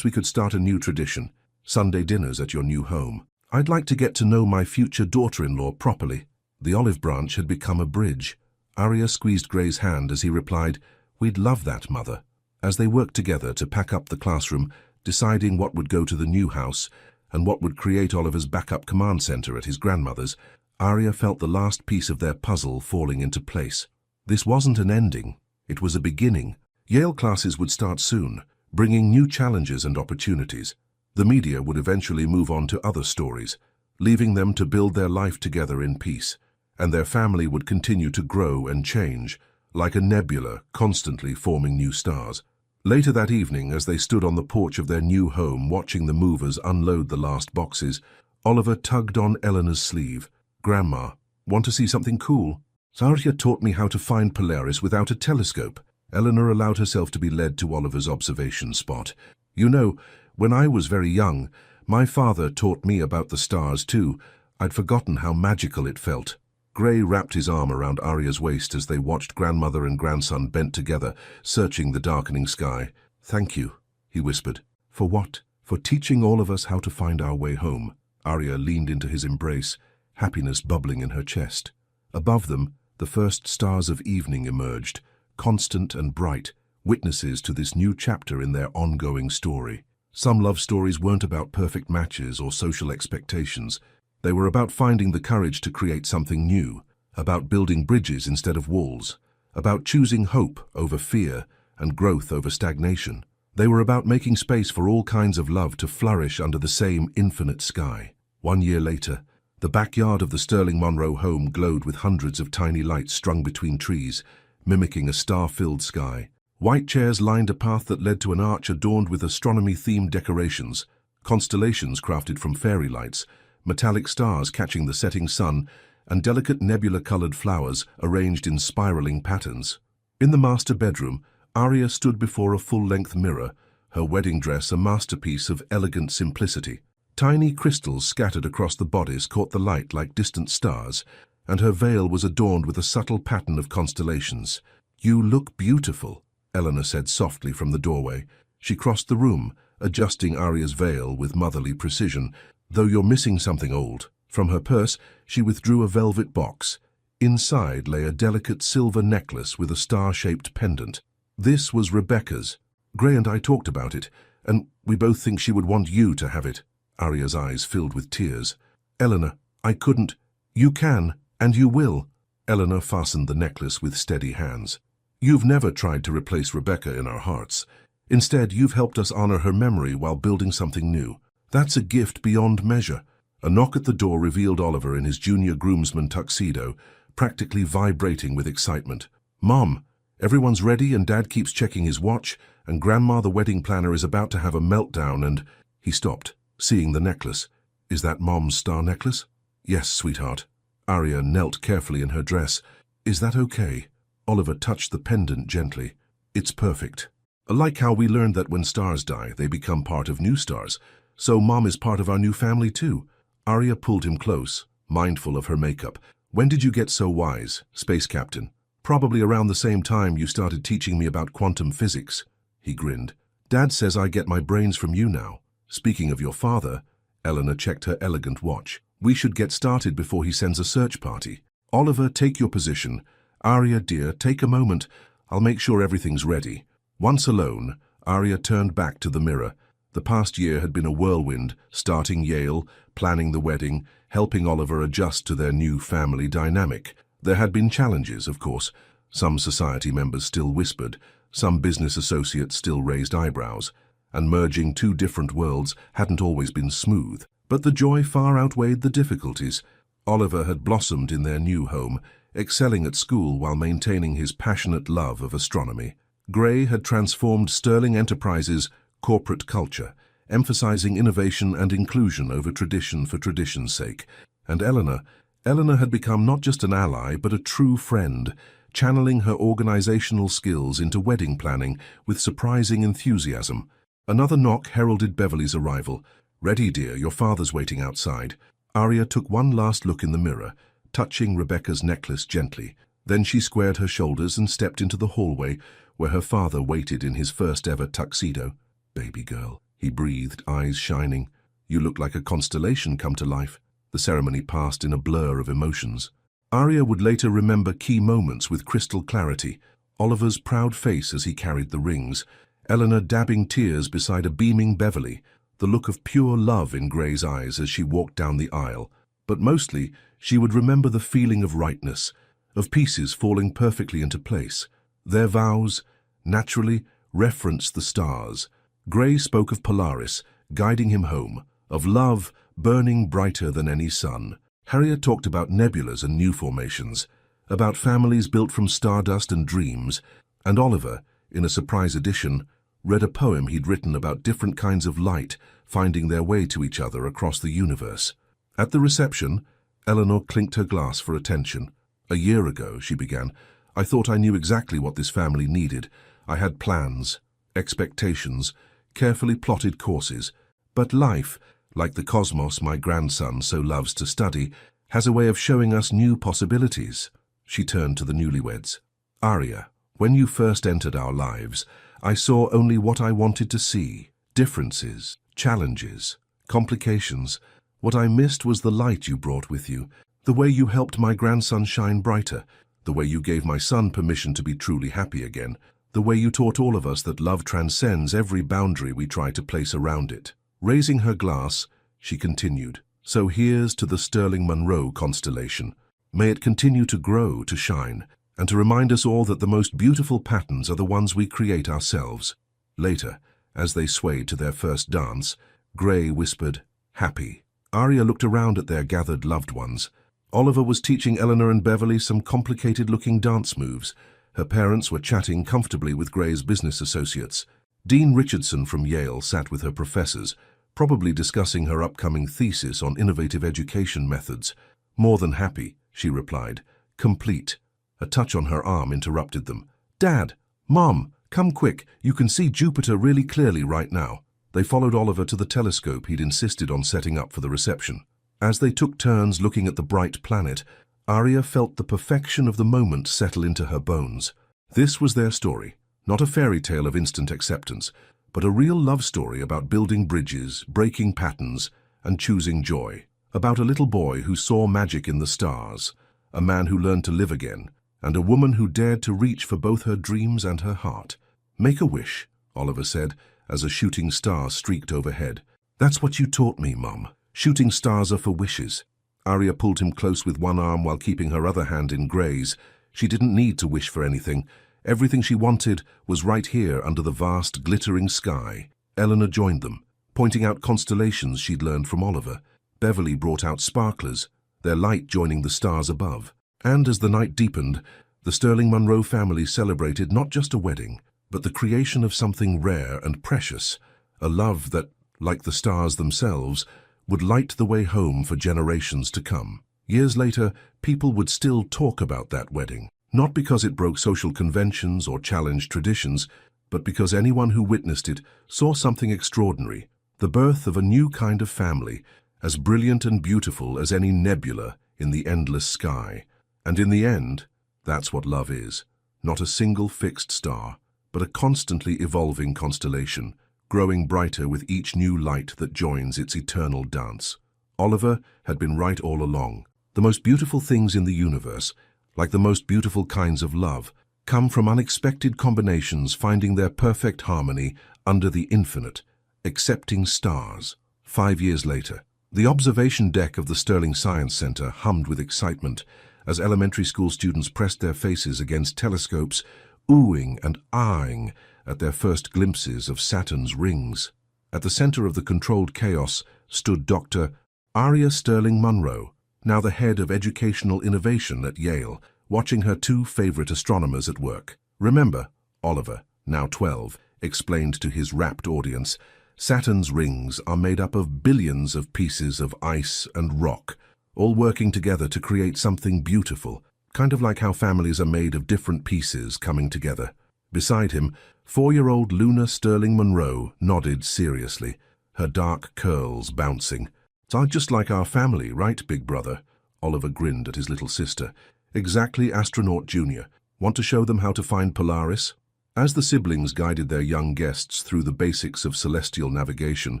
we could start a new tradition. Sunday dinners at your new home. I'd like to get to know my future daughter-in-law properly." The olive branch had become a bridge. Arya squeezed Gray's hand as he replied, "We'd love that, Mother." As they worked together to pack up the classroom, deciding what would go to the new house and what would create Oliver's backup command center at his grandmother's, Arya felt the last piece of their puzzle falling into place. This wasn't an ending, it was a beginning. Yale classes would start soon, bringing new challenges and opportunities. The media would eventually move on to other stories, leaving them to build their life together in peace, and their family would continue to grow and change, like a nebula constantly forming new stars. Later that evening, as they stood on the porch of their new home watching the movers unload the last boxes, Oliver tugged on Eleanor's sleeve. "Grandma, want to see something cool? Zarya taught me how to find Polaris without a telescope." Eleanor allowed herself to be led to Oliver's observation spot. "You know, when I was very young, my father taught me about the stars too. I'd forgotten how magical it felt." Gray wrapped his arm around Arya's waist as they watched grandmother and grandson bent together, searching the darkening sky. "Thank you," he whispered. "For what?" "For teaching all of us how to find our way home." Arya leaned into his embrace, happiness bubbling in her chest. Above them, the first stars of evening emerged, constant and bright, witnesses to this new chapter in their ongoing story. Some love stories weren't about perfect matches or social expectations. They were about finding the courage to create something new, about building bridges instead of walls, about choosing hope over fear and growth over stagnation. They were about making space for all kinds of love to flourish under the same infinite sky. 1 year later, the backyard of the Sterling Monroe home glowed with hundreds of tiny lights strung between trees, mimicking a star-filled sky. White chairs lined a path that led to an arch adorned with astronomy-themed decorations, constellations crafted from fairy lights, metallic stars catching the setting sun, and delicate nebula-colored flowers arranged in spiraling patterns. In the master bedroom, Arya stood before a full-length mirror, her wedding dress a masterpiece of elegant simplicity. Tiny crystals scattered across the bodice caught the light like distant stars, and her veil was adorned with a subtle pattern of constellations. "You look beautiful," Eleanor said softly from the doorway. She crossed the room, adjusting Arya's veil with motherly precision. "Though you're missing something old." From her purse, she withdrew a velvet box. Inside lay a delicate silver necklace with a star-shaped pendant. "This was Rebecca's. Gray and I talked about it, and we both think she would want you to have it." Arya's eyes filled with tears. "Eleanor, I couldn't." "You can, and you will." Eleanor fastened the necklace with steady hands. "You've never tried to replace Rebecca in our hearts. Instead, you've helped us honor her memory while building something new. That's a gift beyond measure." A knock at the door revealed Oliver in his junior groomsman tuxedo, practically vibrating with excitement. "Mom, everyone's ready and Dad keeps checking his watch, and Grandma the wedding planner is about to have a meltdown and—" He stopped, seeing the necklace. "Is that Mom's star necklace?" "Yes, sweetheart." Arya knelt carefully in her dress. "Is that okay?" Oliver touched the pendant gently. "It's perfect. Like how we learned that when stars die, they become part of new stars. So Mom is part of our new family too." Arya pulled him close, mindful of her makeup. "When did you get so wise, Space Captain?" "Probably around the same time you started teaching me about quantum physics." He grinned. "Dad says I get my brains from you now." "Speaking of your father," Eleanor checked her elegant watch, "we should get started before he sends a search party." "Oliver, take your position. Arya, dear, take a moment. I'll make sure everything's ready." Once alone, Arya turned back to the mirror. The past year had been a whirlwind, starting Yale, planning the wedding, helping Oliver adjust to their new family dynamic. There had been challenges, of course. Some society members still whispered, some business associates still raised eyebrows, and merging two different worlds hadn't always been smooth. But the joy far outweighed the difficulties. Oliver had blossomed in their new home, excelling at school while maintaining his passionate love of astronomy. Gray had transformed Sterling Enterprises' corporate culture, emphasizing innovation and inclusion over tradition for tradition's sake. And Eleanor had become not just an ally, but a true friend, channeling her organizational skills into wedding planning with surprising enthusiasm. Another knock heralded Beverly's arrival. "Ready, dear, your father's waiting outside." Arya took one last look in the mirror, touching Rebecca's necklace gently. Then she squared her shoulders and stepped into the hallway, where her father waited in his first-ever tuxedo. "Baby girl," he breathed, eyes shining. "You look like a constellation come to life." The ceremony passed in a blur of emotions. Arya would later remember key moments with crystal clarity. Oliver's proud face as he carried the rings, Eleanor dabbing tears beside a beaming Beverly, the look of pure love in Gray's eyes as she walked down the aisle. But mostly, she would remember the feeling of rightness, of pieces falling perfectly into place. Their vows, naturally, referenced the stars. Gray spoke of Polaris, guiding him home, of love burning brighter than any sun. Harriet talked about nebulas and new formations, about families built from stardust and dreams, and Oliver, in a surprise edition, read a poem he'd written about different kinds of light finding their way to each other across the universe. At the reception, Eleanor clinked her glass for attention. "A year ago," she began, "I thought I knew exactly what this family needed. I had plans, expectations, carefully plotted courses. But life, like the cosmos my grandson so loves to study, has a way of showing us new possibilities." She turned to the newlyweds. "Arya, when you first entered our lives, I saw only what I wanted to see. Differences, challenges, complications. What I missed was the light you brought with you, the way you helped my grandson shine brighter, the way you gave my son permission to be truly happy again, the way you taught all of us that love transcends every boundary we try to place around it." Raising her glass, she continued, "So here's to the Sterling Monroe constellation. May it continue to grow, to shine, and to remind us all that the most beautiful patterns are the ones we create ourselves." Later, as they swayed to their first dance, Gray whispered, "Happy." Arya looked around at their gathered loved ones. Oliver was teaching Eleanor and Beverly some complicated-looking dance moves. Her parents were chatting comfortably with Gray's business associates. Dean Richardson from Yale sat with her professors, probably discussing her upcoming thesis on innovative education methods. "More than happy," she replied. "Complete." A touch on her arm interrupted them. "Dad! Mom! Come quick, you can see Jupiter really clearly right now." They followed Oliver to the telescope he'd insisted on setting up for the reception. As they took turns looking at the bright planet, Arya felt the perfection of the moment settle into her bones. This was their story, not a fairy tale of instant acceptance, but a real love story about building bridges, breaking patterns, and choosing joy. About a little boy who saw magic in the stars, a man who learned to live again, and a woman who dared to reach for both her dreams and her heart. "Make a wish," Oliver said, as a shooting star streaked overhead. "That's what you taught me, Mum. Shooting stars are for wishes." Arya pulled him close with one arm while keeping her other hand in Gray's. She didn't need to wish for anything. Everything she wanted was right here under the vast, glittering sky. Eleanor joined them, pointing out constellations she'd learned from Oliver. Beverly brought out sparklers, their light joining the stars above. And as the night deepened, the Sterling Munro family celebrated not just a wedding, but the creation of something rare and precious, a love that, like the stars themselves, would light the way home for generations to come. Years later, people would still talk about that wedding, not because it broke social conventions or challenged traditions, but because anyone who witnessed it saw something extraordinary, the birth of a new kind of family, as brilliant and beautiful as any nebula in the endless sky. And in the end, that's what love is. Not a single fixed star, but a constantly evolving constellation, growing brighter with each new light that joins its eternal dance. Oliver had been right all along. The most beautiful things in the universe, like the most beautiful kinds of love, come from unexpected combinations finding their perfect harmony under the infinite, accepting stars. 5 years later, the observation deck of the Sterling Science Center hummed with excitement as elementary school students pressed their faces against telescopes, oohing and aahing at their first glimpses of Saturn's rings. At the center of the controlled chaos stood Dr. Arya Sterling Munro, now the head of educational innovation at Yale, watching her two favorite astronomers at work. "Remember," Oliver, now 12, explained to his rapt audience, "Saturn's rings are made up of billions of pieces of ice and rock, all working together to create something beautiful, kind of like how families are made of different pieces coming together." Beside him, 4-year-old Luna Sterling Munro nodded seriously, her dark curls bouncing. "It's just like our family, right, big brother?" Oliver grinned at his little sister. "Exactly, Astronaut Junior. Want to show them how to find Polaris?" As the siblings guided their young guests through the basics of celestial navigation,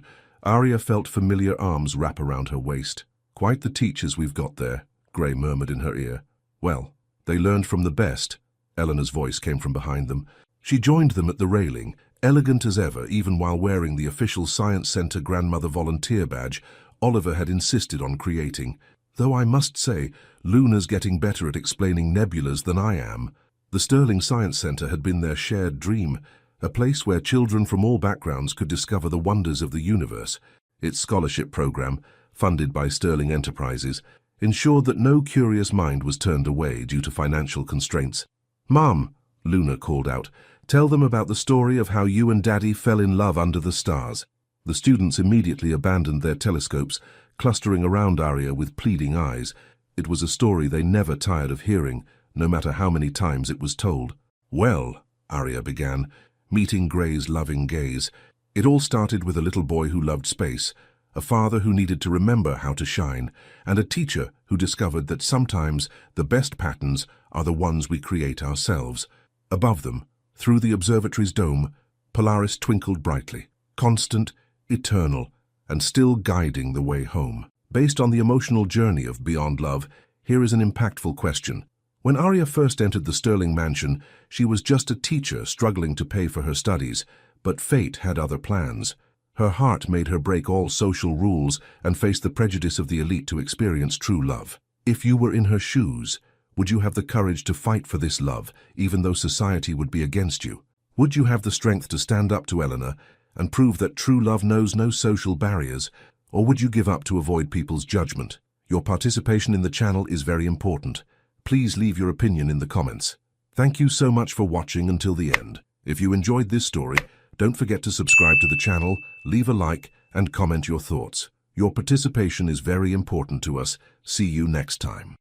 Arya felt familiar arms wrap around her waist. "Quite the teachers we've got there," Gray murmured in her ear. "Well, they learned from the best." Eleanor's voice came from behind them. She joined them at the railing, elegant as ever, even while wearing the official Science Center Grandmother Volunteer badge Oliver had insisted on creating. "Though I must say, Luna's getting better at explaining nebulas than I am." The Sterling Science Center had been their shared dream, a place where children from all backgrounds could discover the wonders of the universe. Its scholarship program, funded by Sterling Enterprises, ensured that no curious mind was turned away due to financial constraints. "Mom," Luna called out, "tell them about the story of how you and Daddy fell in love under the stars." The students immediately abandoned their telescopes, clustering around Arya with pleading eyes. It was a story they never tired of hearing, no matter how many times it was told. "Well," Arya began, meeting Gray's loving gaze, "it all started with a little boy who loved space, a father who needed to remember how to shine, and a teacher who discovered that sometimes the best patterns are the ones we create ourselves." Above them, through the observatory's dome, Polaris twinkled brightly, constant, eternal, and still guiding the way home. Based on the emotional journey of Beyond Love, here is an impactful question. When Arya first entered the Sterling mansion, she was just a teacher struggling to pay for her studies, but fate had other plans. Her heart made her break all social rules and face the prejudice of the elite to experience true love. If you were in her shoes, would you have the courage to fight for this love, even though society would be against you? Would you have the strength to stand up to Eleanor and prove that true love knows no social barriers, or would you give up to avoid people's judgment? Your participation in the channel is very important. Please leave your opinion in the comments. Thank you so much for watching until the end. If you enjoyed this story, don't forget to subscribe to the channel, leave a like, and comment your thoughts. Your participation is very important to us. See you next time.